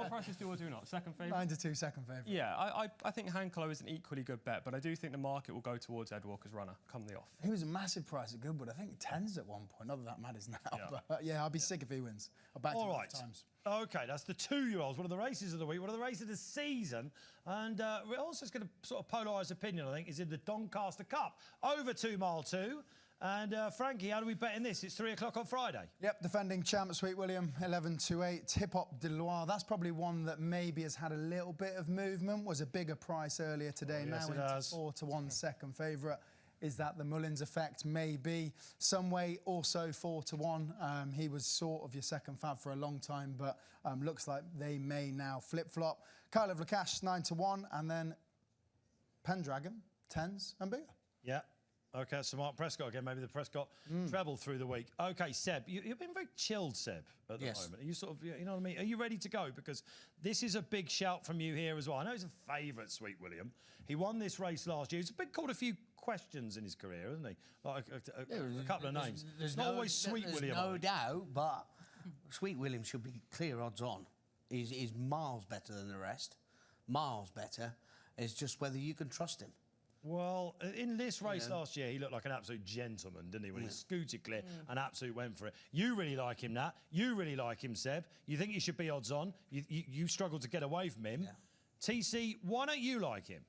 D: price is Do or Do Not? Second favourite?
E: 9 to 2, second favourite.
D: Yeah, I think Hanklo is an equally good bet, but I do think the market will go towards Ed Walker's runner come the off.
E: He was a massive price at Goodwood. I think 10s at one point. Not that that matters now.
D: Yeah.
E: But yeah, I'll be sick if he wins. I'll back him
A: All
E: both
A: right.
E: times.
A: OK, that's the 2-year-olds. One of the races of the week, one of the races of the season. And we're also going to sort of polarised opinion, I think, is in the Doncaster Cup. Over 2 mile 2. And Frankie, how do we bet in this? It's 3 o'clock on Friday.
E: Yep, defending champ, Sweet William, 11-8. Hip Hop de Loire. That's probably one that maybe has had a little bit of movement. Was a bigger price earlier today.
A: Oh, yes,
E: now into 4-1 second favourite. Is that the Mullins effect? Maybe. Some way also 4-1. He was sort of your second fab for a long time, but looks like they may now flip-flop. Kyle of Lacache, 9-1, and then Pendragon, 10s and bigger.
A: Yeah. OK, so Mark Prescott again. Maybe the Prescott treble through the week. OK, Seb, you've been very chilled, Seb, at the moment. Are you sort of, you know what I mean? Are you ready to go? Because this is a big shout from you here as well. I know he's a favourite, Sweet William. He won this race last year. He's been called a few questions in his career, hasn't he? Like a couple of names. It's not always Sweet William.
C: No doubt, but Sweet William should be clear odds on. He's miles better than the rest. Miles better. It's just whether you can trust him.
A: Well, in this race last year, he looked like an absolute gentleman, didn't he, when he scooted clear and absolutely went for it. You really like him, Nat. You really like him, Seb. You think he should be odds on. You struggled to get away from him. Yeah. TC, why don't you like him?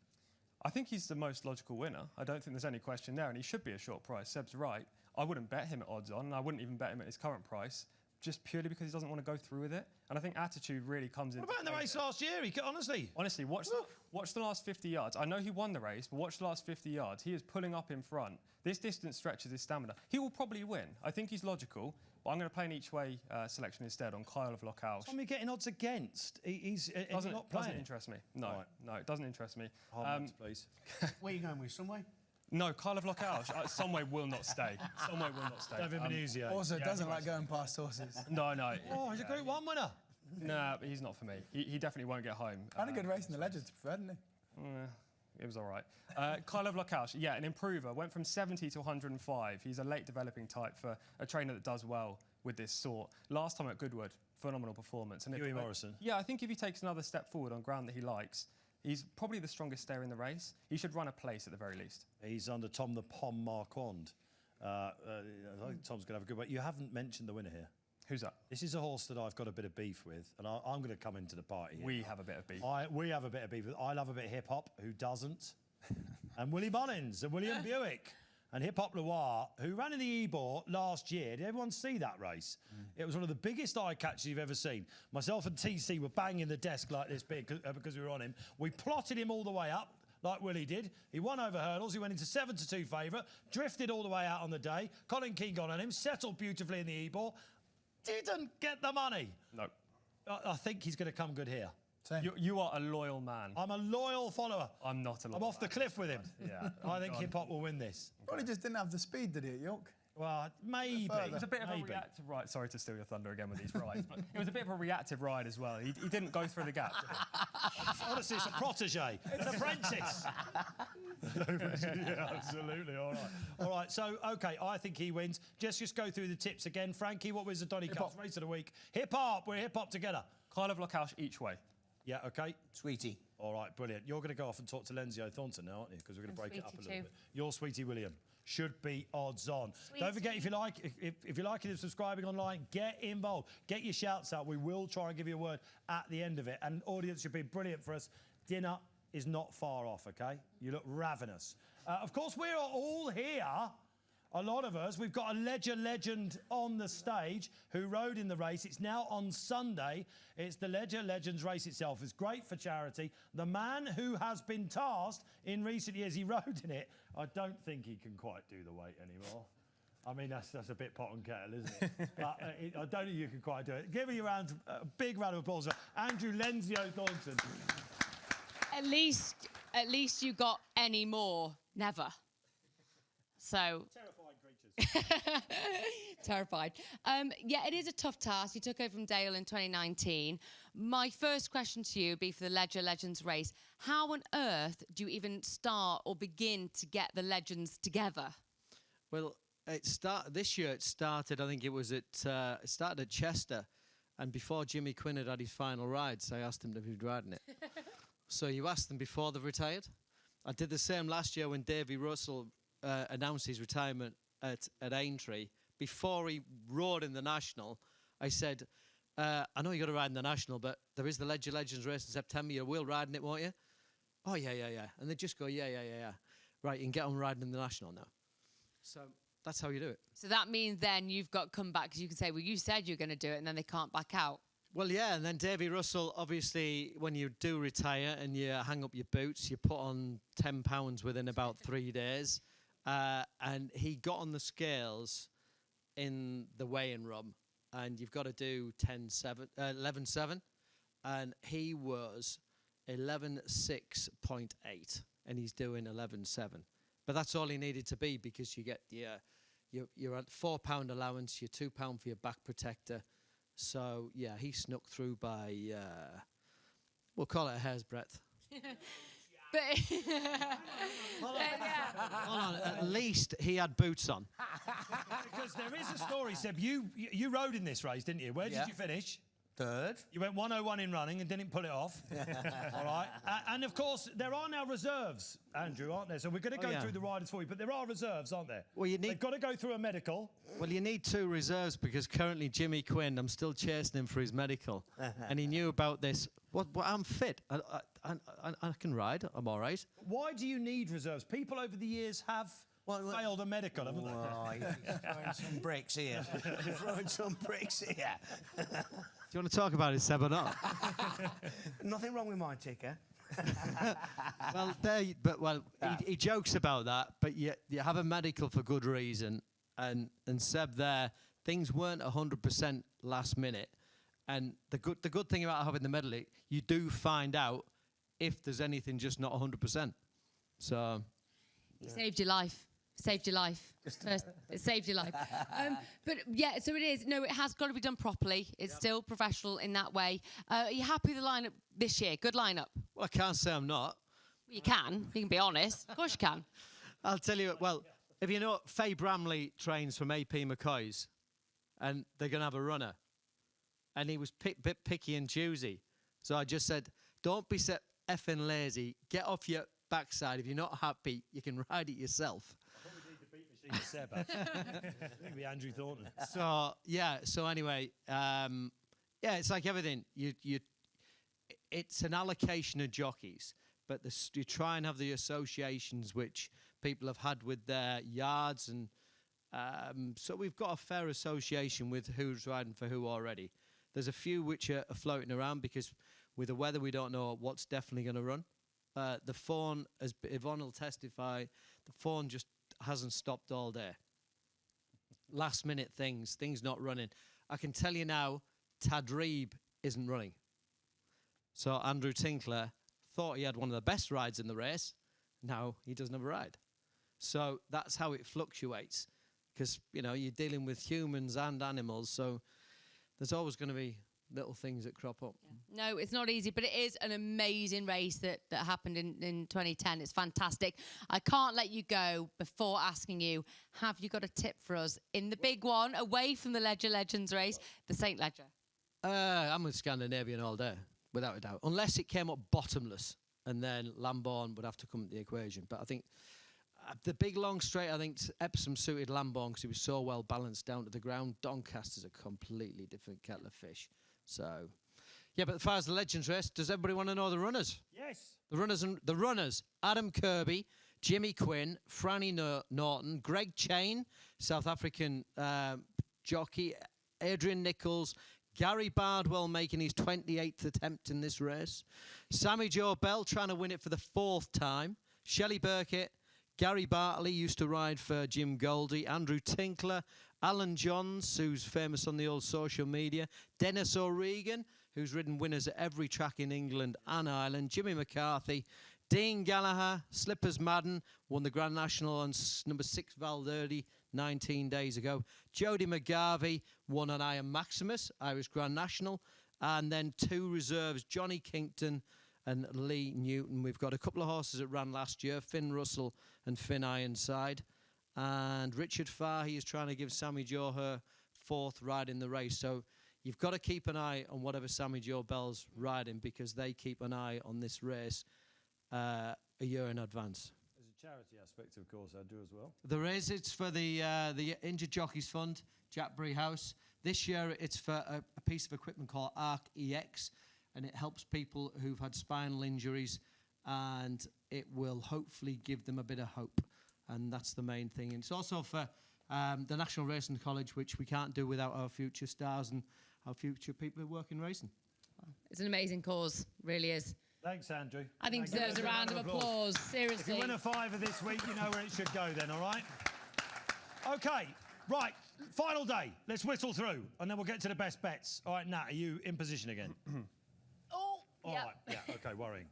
D: I think he's the most logical winner. I don't think there's any question there, and he should be a short price. Seb's right. I wouldn't bet him at odds on, and I wouldn't even bet him at his current price, just purely because he doesn't want to go through with it. And I think attitude really comes in.
A: What about in the race last year? Honestly,
D: watch the last 50 yards. I know he won the race, but watch the last 50 yards. He is pulling up in front. This distance stretches his stamina. He will probably win. I think he's logical, but I'm going to play an each-way selection instead on Kyle of Lochalsh.
A: What are you getting odds against? He's not playing.
D: Doesn't interest me. No,
A: right.
D: No, it doesn't interest me.
A: Please.
C: Where are you going with? Somewhere?
D: No, Kyle of Lochalsh. Somewhere will not stay. Somewhere will not stay.
A: David Manuzio.
E: Also, doesn't like going past horses.
D: No.
A: Oh, he's a Group 1 winner.
D: Nah, but he's not for me. He definitely won't get home.
E: Had a good race in the Ledger, to be fair, didn't he?
D: It was all right. Kyle of Lochalsh, yeah, an improver. Went from 70 to 105. He's a late developing type for a trainer that does well with this sort. Last time at Goodwood, phenomenal performance. And
A: Huey Morrison.
D: Yeah, I think if he takes another step forward on ground that he likes, He's probably the strongest stayer in the race. He should run a place at the very least.
A: He's under Tom the Pom Marquand. I think Tom's going to have a good weight. You haven't mentioned the winner here.
D: Who's that?
A: This is a horse that I've got a bit of beef with, and I'm going to come into the party here.
D: We have a bit of beef.
A: We have a bit of beef. I love a bit of hip-hop. Who doesn't? And Willie Mullins and William Buick. And Hip Hop Loire, who ran in the Ebor last year. Did everyone see that race? It was one of the biggest eye catches you've ever seen. Myself and TC were banging the desk like this big because we were on him. We plotted him all the way up, like Willie did. He won over hurdles. He went into 7-2 favourite, drifted all the way out on the day. Colin Keane got on him, settled beautifully in the Ebor. Didn't get the money.
D: No.
A: I think he's going to come good here.
D: You are a loyal man.
A: I'm a loyal follower.
D: I'm not a loyal
A: I'm off the cliff with him.
D: Yeah.
A: I think Hip Hop will win this.
E: Probably just didn't have the speed, did he, at York?
A: Well, maybe.
D: It was a bit of a reactive ride. Sorry to steal your thunder again with these rides, but it was a bit of a reactive ride as well. He didn't go through the gap, did he?
A: Honestly, it's a protege, an apprentice. Yeah, absolutely. All right. All right. So, OK, I think he wins. Just go through the tips again. Frankie, what was the Donny Cup race of the week? Hip Hop. We're Hip Hop together.
D: Kyle of Lockout each way.
A: Yeah, OK.
C: Sweetie.
A: All right, brilliant. You're going to go off and talk to Lenzio Thornton now, aren't you? Because we're going to break it up a little bit. You're Sweetie William. Should be odds on. Sweetie. Don't forget, if you like it and subscribing online, get involved. Get your shouts out. We will try and give you a word at the end of it. And audience should be brilliant for us. Dinner is not far off, OK? You look ravenous. Of course, we are all here. A lot of us. We've got a Leger legend on the stage who rode in the race. It's now on Sunday. It's the Leger Legends race itself. It's great for charity. The man who has been tasked in recent years, he rode in it. I don't think he can quite do the weight anymore. I mean, that's a bit pot and kettle, isn't it? But I don't think you can quite do it. Give me a big round of applause for Andrew Lenzio Thornton.
B: At least you got any more. Never. So... Terrified. Yeah, it is a tough task. You took over from Dale in 2019. My first question to you would be for the Leger Legends race. How on earth do you even start or begin to get the legends together?
G: Well, this year it started, I think it started at Chester. And before Jimmy Quinn had his final rides, I asked him if he'd riding it. So you asked them before they've retired. I did the same last year when Davy Russell announced his retirement at Aintree. Before he rode in the National, I said, I know you got to ride in the National, but there is the Leger Legends race in September. You will ride in it, won't you? Oh, yeah. And they just go, yeah. Right, you can get on riding in the National now. So that's how you do it.
B: So that means then you've got come back, because you can say, well, you said you're going to do it, and then they can't back out.
G: Well, yeah, and then Davy Russell, obviously, when you do retire and you hang up your boots, you put on 10 pounds within about 3 days. And he got on the scales in the weigh-in room, and you've got to do 11.7, and he was 11.6.8, and he's doing 11.7. But that's all he needed to be, because you get you're at £4 allowance, your £2 for your back protector. So yeah, he snuck through by we'll call it a hair's breadth.
B: But
G: Hold on, at least he had boots on.
A: Because there is a story, Seb. You rode in this race, didn't you? Where did you finish?
C: Third.
A: You went 101 in running and didn't pull it off. All right. And of course, there are now reserves, Andrew, aren't there? So we're going to go through the riders for you, but there are reserves, aren't there? Well, they've got to go through a medical.
G: Well, you need 2 reserves, because currently Jimmy Quinn, I'm still chasing him for his medical, and he knew about this. I'm fit. I can ride. I'm all right.
A: Why do you need reserves? People over the years have failed a medical, haven't they?
C: You're throwing some bricks here. You're throwing some bricks here.
G: Do you want to talk about it, Seb, or not?
C: Nothing wrong with my ticker.
G: He jokes about that, but you have a medical for good reason. And Seb there, things weren't 100% last minute. And the good thing about having the medical, you do find out if there's anything just not 100%. So...
B: It saved your life. Saved your life. It saved your life. But yeah, so it is. No, it has got to be done properly. It's still professional in that way. Are you happy with the lineup this year? Good lineup.
G: Well, I can't say I'm not.
B: Well, you can. You can be honest. Of course you can.
G: I'll tell you. Well, if you know, Faye Bramley trains from AP McCoy's, and they're going to have a runner, and he was bit picky and choosy. So I just said, don't be effing lazy. Get off your backside. If you're not happy, you can ride it yourself.
A: I thought we need the beat machine to Seb. I think it'd be Andrew Thornton.
G: So yeah. So anyway, yeah, it's like everything. It's an allocation of jockeys, but you try and have the associations which people have had with their yards, and so we've got a fair association with who's riding for who already. There's a few which are floating around because with the weather we don't know what's definitely going to run. The fawn, as Yvonne will testify, the fawn just hasn't stopped all day. Last minute things not running. I can tell you now, Tadrib isn't running. So Andrew Tinkler thought he had one of the best rides in the race. Now he doesn't have a ride. So that's how it fluctuates. Because, you know, you're dealing with humans and animals. So there's always going to be little things that crop up.
B: Yeah. No, it's not easy, but it is an amazing race that happened in 2010. It's fantastic. I can't let you go before asking you, have you got a tip for us in the big one, away from the Leger Legends race, the St Leger?
G: I'm with Scandinavian all day, without a doubt. Unless it came up bottomless, and then Lambourne would have to come into the equation. But I think the big long straight, I think Epsom suited Lambourne because he was so well balanced down to the ground. Doncaster's a completely different kettle of fish. So, yeah, but as far as the Legends race, does everybody want to know the runners?
A: Yes.
G: The runners, Adam Kirby, Jimmy Quinn, Franny Norton, Greg Chain, South African jockey, Adrian Nichols, Gary Bardwell making his 28th attempt in this race, Sammy Joe Bell trying to win it for the 4th time, Shelley Burkett, Gary Bartley used to ride for Jim Goldie, Andrew Tinkler, Alan Johns, who's famous on the old social media, Dennis O'Regan, who's ridden winners at every track in England and Ireland, Jimmy McCarthy, Dean Gallagher, Slippers Madden, won the Grand National on number 6 Valverde 19 days ago. Jody McGarvey won on Iron Maximus, Irish Grand National, and then 2 reserves, Johnny Kinkton and Lee Newton. We've got a couple of horses that ran last year, Finn Russell and Finn Ironside. And Richard Fahey is trying to give Sammy Joe her 4th ride in the race. So you've got to keep an eye on whatever Sammy Joe Bell's riding, because they keep an eye on this race a year in advance.
A: There's a charity aspect, of course, I do as well.
G: There is. It's for the Injured Jockeys Fund, Jackbury House. This year it's for a piece of equipment called Arc EX, and it helps people who've had spinal injuries, and it will hopefully give them a bit of hope. And that's the main thing. And it's also for the National Racing College, which we can't do without our future stars and our future people who work in racing.
B: It's an amazing cause, really is.
A: Thanks, Andrew.
B: I think deserves a round of applause, seriously.
A: If you win a fiver this week, you know where it should go then, all right? OK, right, final day. Let's whistle through, and then we'll get to the best bets. All right, Nat, are you in position again?
B: Oh,
A: all right, yeah, OK, worrying.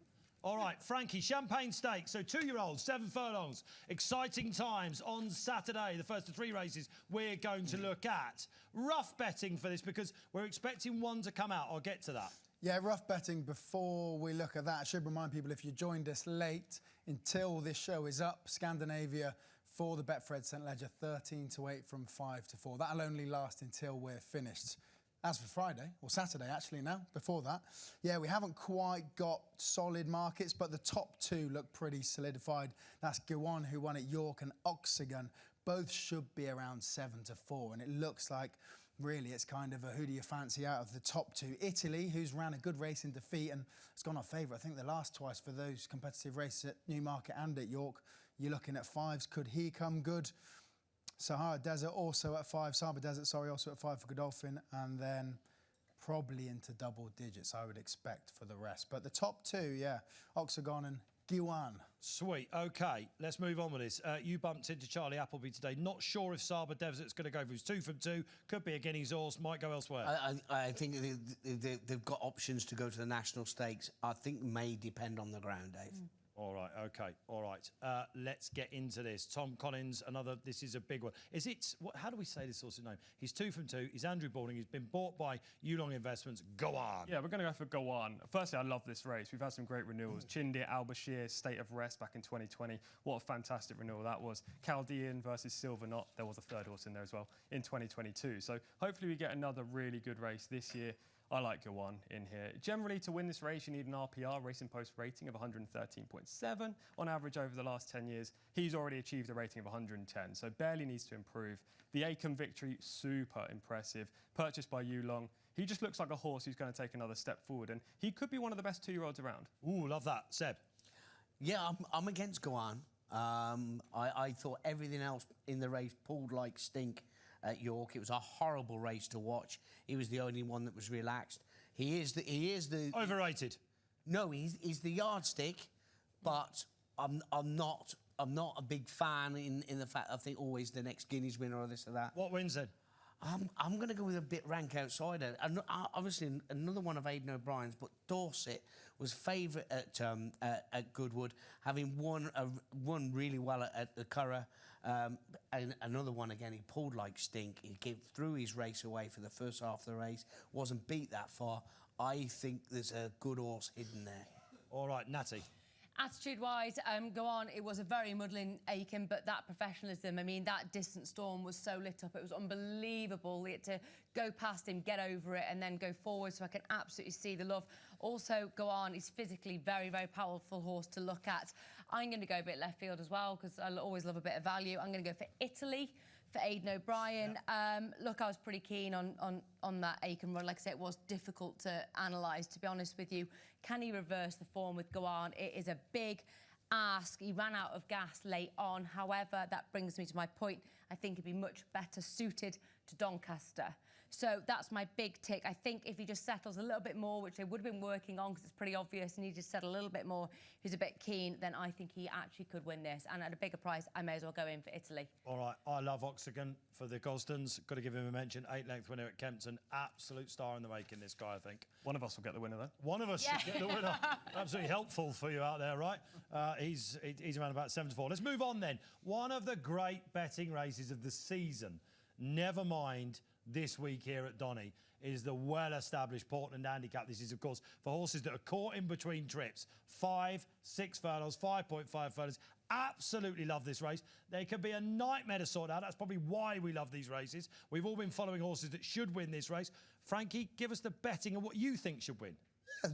A: All right, Frankie, Champagne Stakes. So 2-year-olds, 7 furlongs. Exciting times on Saturday, the first of 3 races we're going to look at. Rough betting for this because we're expecting one to come out. I'll get to that.
E: Yeah, rough betting before we look at that. I should remind people, if you joined us late, until this show is up, Scandinavia for the Betfred St Leger, 13-8 from 5-4. That'll only last until we're finished. As for Friday, or Saturday actually now, before that, yeah, we haven't quite got solid markets, but the top 2 look pretty solidified. That's Guan, who won at York, and Oxagon. Both should be around 7-4, and it looks like, really, it's kind of a who do you fancy out of the top 2. Italy, who's ran a good race in defeat and has gone off favourite, I think the last twice for those competitive races at Newmarket and at York. You're looking at 5s. Could he come good? Sahara Desert also at 5. Sahara Desert, sorry, also at 5 for Godolphin. And then probably into double digits, I would expect, for the rest. But the top 2, yeah, Oxagon and Guan.
A: Sweet. OK, let's move on with this. You bumped into Charlie Appleby today. Not sure if Saba Desert's going to go for his 2 from 2. Could be a Guineas horse. Might go elsewhere.
C: I think they've got options to go to the National Stakes. I think may depend on the ground, Dave.
A: All right, OK, all right. Let's get into this. Tom Collins, this is a big one. How do we say this horse's name? He's 2 from 2. He's Andrew Balding. He's been bought by Yulong Investments. Go on.
D: Yeah, we're going to go for Go On. Firstly, I love this race. We've had some great renewals. Chindi, Al-Bashir, State of Rest back in 2020. What a fantastic renewal that was. Chaldean versus Silver Knot. There was a 3rd horse in there as well in 2022. So hopefully we get another really good race this year. I like Go On in here. Generally, to win this race, you need an RPR, Racing Post rating, of 113.7 on average over the last 10 years. He's already achieved a rating of 110, so barely needs to improve. The Acomb victory, super impressive. Purchased by Yulong. He just looks like a horse who's going to take another step forward, and he could be one of the best 2-year-olds around.
A: Ooh, love that. Seb?
C: Yeah, I'm against Go On. I thought everything else in the race pulled like stink at York. It was a horrible race to watch. He was the only one that was relaxed. He is the
A: Overrated.
C: No, he's the yardstick, but I'm not a big fan in the fact I think always the next Guineas winner or this or that.
A: What wins then?
C: I'm going to go with a bit rank outsider. And obviously, another one of Aidan O'Brien's, but Dorset was favourite at Goodwood, having won really well at the Curragh. And another one again, he pulled like stink. He threw his race away for the first half of the race, wasn't beat that far. I think there's a good horse hidden there.
A: All right, Natty.
B: Attitude-wise, Go On, it was a very muddling Aiken, but that professionalism, I mean, that distant storm was so lit up. It was unbelievable. He had to go past him, get over it, and then go forward, so I can absolutely see the love. Also, Go On is physically very, very powerful horse to look at. I'm going to go a bit left field as well, because I always love a bit of value. I'm going to go for Italy, for Aidan O'Brien. Yep. Look, I was pretty keen on that Aiken run. Like I said, it was difficult to analyse, to be honest with you. Can he reverse the form with Go On? It is a big ask. He ran out of gas late on. However, that brings me to my point. I think he'd be much better suited to Doncaster. So that's my big tick. I think if he just settles a little bit more, which they would have been working on because it's pretty obvious, and he just settled a little bit more, he's a bit keen, then I think he actually could win this. And at a bigger price, I may as well go in for Italy.
A: All right, I love Oxygen for the Gosdens. Got to give him a mention. 8-length winner at Kempton. Absolute star in the making, this guy, I think.
D: One of us will get the winner, then.
A: One of us will get the winner. Absolutely helpful for you out there, right? He's around about 7-4. Let's move on, then. One of the great betting races of the season, never mind this week here at Donny, is the well-established Portland Handicap. This is, of course, for horses that are caught in between trips. 5, 6 furlongs, 5.5 furlongs. Absolutely love this race. They can be a nightmare to sort out. That's probably why we love these races. We've all been following horses that should win this race. Frankie, give us the betting and what you think should win.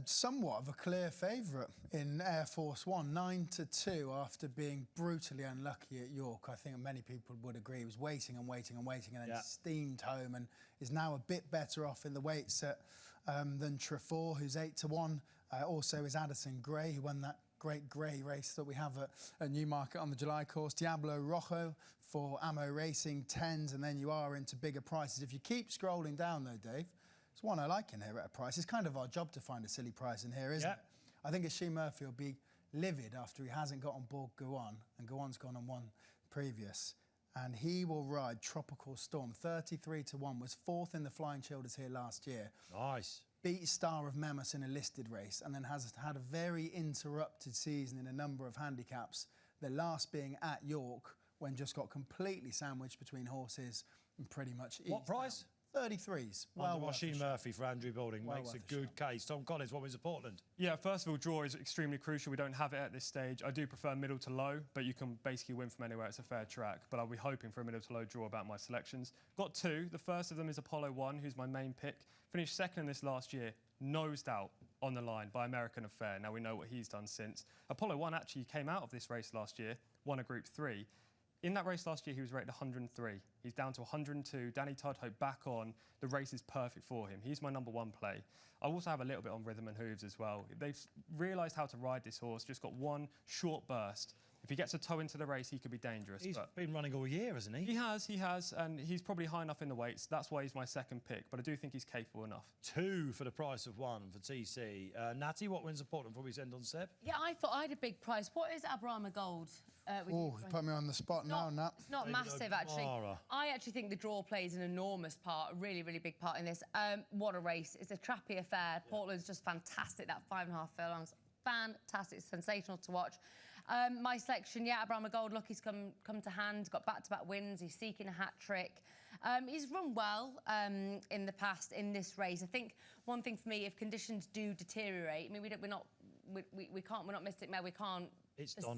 E: Somewhat of a clear favourite in Air Force One, 9-2 after being brutally unlucky at York. I think many people would agree. He was waiting and waiting and waiting and then steamed home and is now a bit better off in the weights than Trefor, who's 8-1. Also is Addison Gray, who won that great grey race that we have at Newmarket on the July course. Diablo Rojo for Ammo Racing, 10s, and then you are into bigger prices. If you keep scrolling down though, Dave, it's one I like in here at a price. It's kind of our job to find a silly price in here, isn't it? I think Ashim Murphy will be livid after he hasn't got on board Go On, and Go On's gone on one previous. And he will ride Tropical Storm. 33-1, was 4th in the Flying Childers here last year.
A: Nice.
E: Beat Star of Memus in a listed race, and then has had a very interrupted season in a number of handicaps, the last being at York, when just got completely sandwiched between horses and pretty much
A: What price?
E: 33s.
A: Well, Washington Murphy for Andrew Balding makes a good case. Tom Collins, what was the Portland?
D: Yeah, first of all, draw is extremely crucial. We don't have it at this stage. I do prefer middle to low, but you can basically win from anywhere. It's a fair track, but I'll be hoping for a middle to low draw about my selections. Got 2. The first of them is Apollo 1, who's my main pick. Finished 2nd in this last year, nosed out on the line by American Affair. Now we know what he's done since. Apollo 1 actually came out of this race last year, won a Group 3. In that race last year, he was rated 103. He's down to 102. Danny Tudhope back on. The race is perfect for him. He's my #1 play. I also have a little bit on Rhythm and Hooves as well. They've realised how to ride this horse, just got one short burst. If he gets a toe into the race, he could be dangerous.
A: He's been running all year, hasn't he?
D: He has, and he's probably high enough in the weights. That's why he's my second pick, but I do think he's capable enough.
A: 2 for the price of 1 for TC. Natty, what wins the Portland before we send on Seb?
B: Yeah, I thought I had a big price. What is Abrama Gold?
E: Oh, you put me on the spot now, Nat.
B: It's not massive, actually. I actually think the draw plays an enormous part, a really, really big part in this. What a race. It's a trappy affair. Portland's just fantastic. That 5.5 furlongs, fantastic, sensational to watch. My selection, Abrama Gold, look, he's come to hand, got back-to-back wins, he's seeking a hat-trick. He's run well in the past in this race. I think one thing for me, if conditions do deteriorate, I mean, we're not Mystic Mare, we can't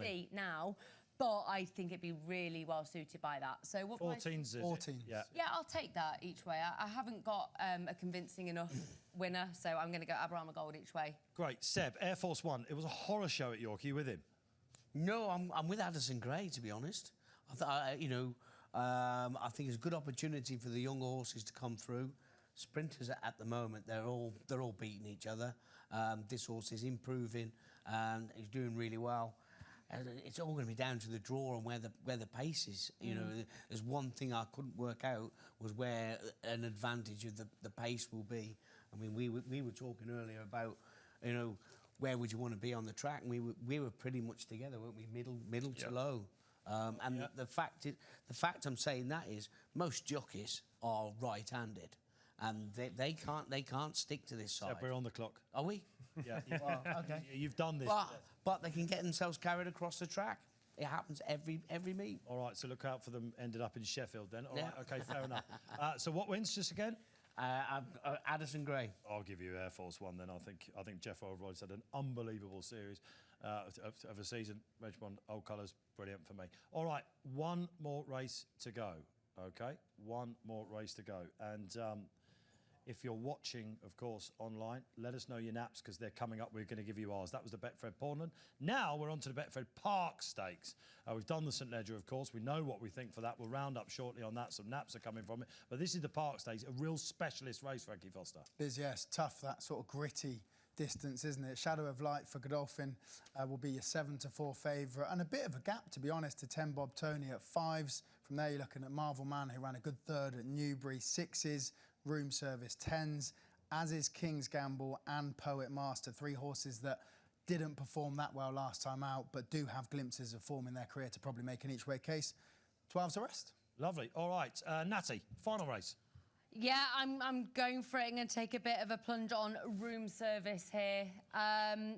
B: see now, but I think it'd be really well suited by that. So what price?
A: 14s, is it?
E: 14s.
A: Yeah.
B: Yeah, I'll take that each way. I haven't got a convincing enough winner, so I'm going to go Abraham Gold each way.
A: Great. Seb, Air Force One. It was a horror show at York. Are you with him?
C: No, I'm with Addison Gray, to be honest. I think it's a good opportunity for the young horses to come through. Sprinters at the moment, they're all beating each other. This horse is improving and he's doing really well. And it's all going to be down to the draw and where the pace is. You know, there's one thing I couldn't work out was where an advantage of the pace will be. I mean, we were talking earlier about, you know, where would you want to be on the track, and we were pretty much together, weren't we? Middle to low. The fact I'm saying that is most jockeys are right-handed. And they can't stick to this side.
A: Seb, we're on the clock.
C: Are we?
A: Yeah.
C: Well, okay.
A: You've done this.
C: But they can get themselves carried across the track. It happens every meet.
A: All right, so look out for them. Ended up in Sheffield then. All
C: Yeah.
A: right, okay, fair enough. So what wins just again?
C: Addison Gray.
A: I'll give you Air Force One then. I think Jeff O'Roy's had an unbelievable series of a season. Richmond, old colours, brilliant for me. All right, one more race to go. Okay, one more race to go. And if you're watching, of course, online, let us know your naps because they're coming up. We're going to give you ours. That was the Betfred Portland. Now we're on to the Betfred Park Stakes. We've done the St Leger, of course. We know what we think for that. We'll round up shortly on that. Some naps are coming from it. But this is the Park Stakes, a real specialist race, Frankie Foster.
E: It is, yes. Tough, that sort of gritty distance, isn't it? Shadow of Light for Godolphin will be your 7-4 favourite. And a bit of a gap, to be honest, to 10 Bob Tony at 5s. From there, you're looking at Marvel Man, who ran a good third at Newbury, 6s. Room Service 10s, as is King's Gamble and Poet Master, 3 horses that didn't perform that well last time out, but do have glimpses of form in their career to probably make an each-way case. 12's the rest.
A: Lovely. All right, Natty, final race.
B: Yeah, I'm going for it. I'm going to take a bit of a plunge on Room Service here,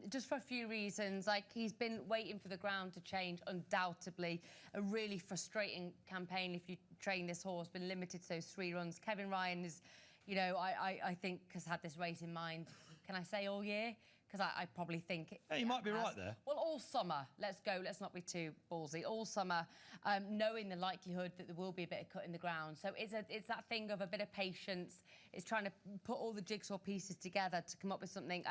B: just for a few reasons. Like, he's been waiting for the ground to change, undoubtedly. A really frustrating campaign if you train this horse, been limited to those 3 runs. Kevin Ryan is, you know, I think has had this race in mind, can I say all year? Because I probably think it.
A: Yeah, you might be right there.
B: Well, all summer. Let's go. Let's not be too ballsy. All summer, knowing the likelihood that there will be a bit of cut in the ground. So it's that thing of a bit of patience. It's trying to put all the jigsaw pieces together to come up with something.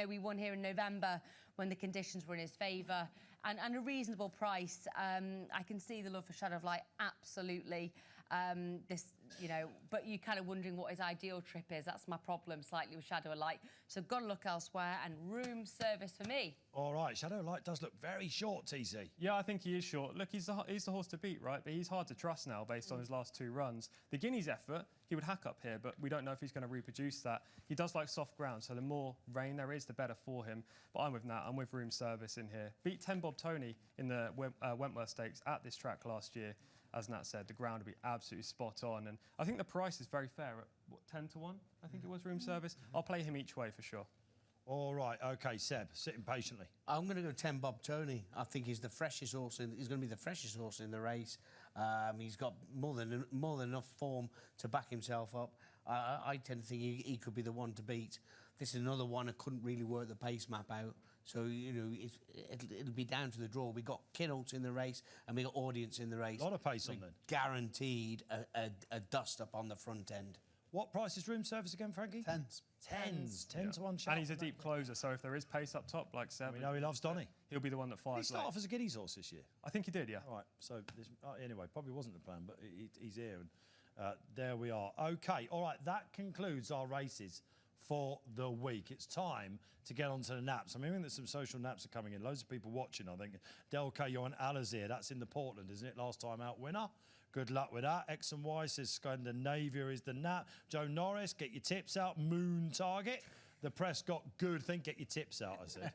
B: We won here in November when the conditions were in his favour, and a reasonable price. I can see the love for Shadow of Light, absolutely. But you're kind of wondering what his ideal trip is. That's my problem slightly with Shadow of Light. So got to look elsewhere, and Room Service for me.
A: All right, Shadow of Light does look very short, TC.
D: Yeah, I think he is short. Look, he's the horse to beat, right? But he's hard to trust now based on his last 2 runs. The Guineas effort, he would hack up here, but we don't know if he's going to reproduce that. He does like soft ground, so the more rain there is, the better for him. But I'm with Nat. I'm with Room Service in here. Beat 10 Bob Tony in the Wentworth Stakes at this track last year. As Nat said, the ground will be absolutely spot on. And I think the price is very fair at, 10 to 1? I think it was Room Service. I'll play him each way for sure.
A: All right, OK, Seb, sitting patiently.
C: I'm going to go 10 Bob Tony. I think he's the freshest horse. He's going to be the freshest horse in the race. He's got more than enough form to back himself up. I tend to think he could be the one to beat. This is another one that couldn't really work the pace map out. So, you know, it'll be down to the draw. We've got Kinholtz in the race and we've got Audience in the race.
A: A lot of pace on then.
C: Guaranteed a dust-up on the front end.
A: What price is Room Service again, Frankie?
E: 10s.
A: 10s. 10 to 1 shot.
D: And he's a deep closer, so if there is pace up top, like Seb...
A: We know he loves Donny.
D: He'll be the one that fires.
A: Did he start off as a Guineas horse this year?
D: I think he did, yeah.
A: All right, so anyway, probably wasn't the plan, but he's here, and there we are. OK, all right, that concludes our races for the week. It's time to get on to the naps. I'm hearing that some social naps are coming in. Loads of people watching, I think. Del Cayo and Alazir, that's in the Portland, isn't it? Last time out winner. Good luck with that. X and Y says Scandinavia is the nap. Joe Norris, get your tips out. Moon Target. The press got good. Think, get your tips out, I said.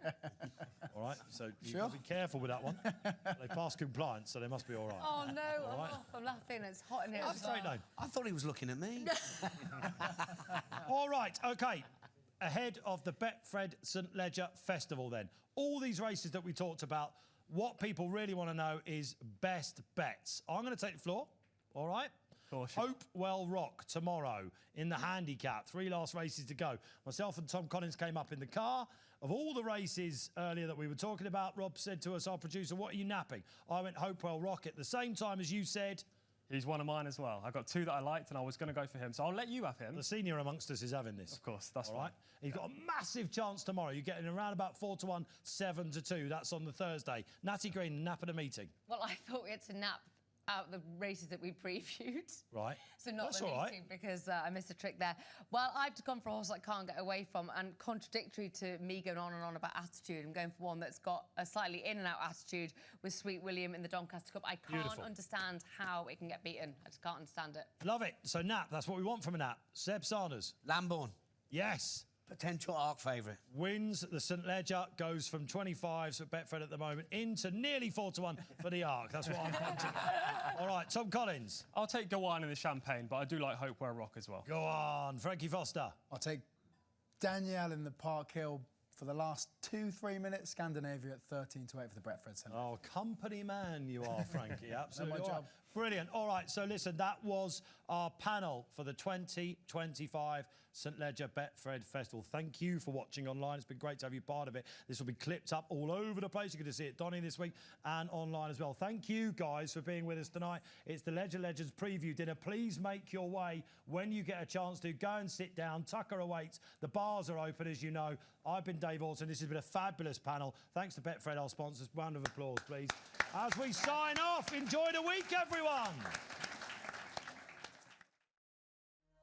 A: All right, so you've got to be careful with that one. They passed compliance, so they must be all right.
B: Oh, no,
A: All right.
B: I'm laughing. It's hot in here.
A: That's straight name.
C: I thought he was looking at me.
A: All right, OK. Ahead of the Betfred St Leger Festival then. All these races that we talked about, what people really want to know is best bets. I'm going to take the floor, all right? Hopewell Rock tomorrow in the Handicap. 3 last races to go. Myself and Tom Collins came up in the car. Of all the races earlier that we were talking about, Rob said to us, our producer, what are you napping? I went Hopewell Rock at the same time as you said.
D: He's one of mine as well. I got 2 that I liked, and I was going to go for him. So I'll let you have him.
A: The senior amongst us is having this.
D: Of course, that's
A: all right. He's got a massive chance tomorrow. You're getting around about 4-1, 7-2. That's on the Thursday. Natty Green, nap at a meeting.
B: Well, I thought we had to nap out the races that we previewed.
A: Right.
B: So not
A: That's
B: the
A: all
B: meeting
A: right.
B: because I missed a trick there. Well, I've gone for a horse I can't get away from, and contradictory to me going on and on about attitude, I'm going for one that's got a slightly in and out attitude with Sweet William in the Doncaster Cup. I can't understand how it can get beaten. I just can't understand it.
A: Love it. So nap, that's what we want from a nap. Seb Sanders.
C: Lambourne.
A: Yes.
C: Potential arc favourite.
A: Wins the St Leger, goes from 25s at Betfred at the moment into nearly 4-1 for the arc. That's what I'm punting at. All right, Tom Collins.
D: I'll take Go On in the Champagne, but I do like Hopewell Rock as well.
A: Go on. Frankie Foster.
E: I'll take Danielle in the Park Hill for the last 2-3 minutes. Scandinavia at 13-8 for the Betfred St Leger.
A: Oh, company man you are, Frankie. Absolutely.
E: my
A: All right.
E: job.
A: Brilliant. All right, so listen, that was our panel for the 2025 St Leger Betfred Festival. Thank you for watching online. It's been great to have you part of it. This will be clipped up all over the place. You're going to see it Donny this week and online as well. Thank you, guys, for being with us tonight. It's the Leger Legends preview dinner. Please make your way when you get a chance to. Go and sit down. Tucker awaits. The bars are open, as you know. I've been Dave Orton. This has been a fabulous panel. Thanks to Betfred, our sponsors. Round of applause, please. As we sign off, enjoy the week, everyone.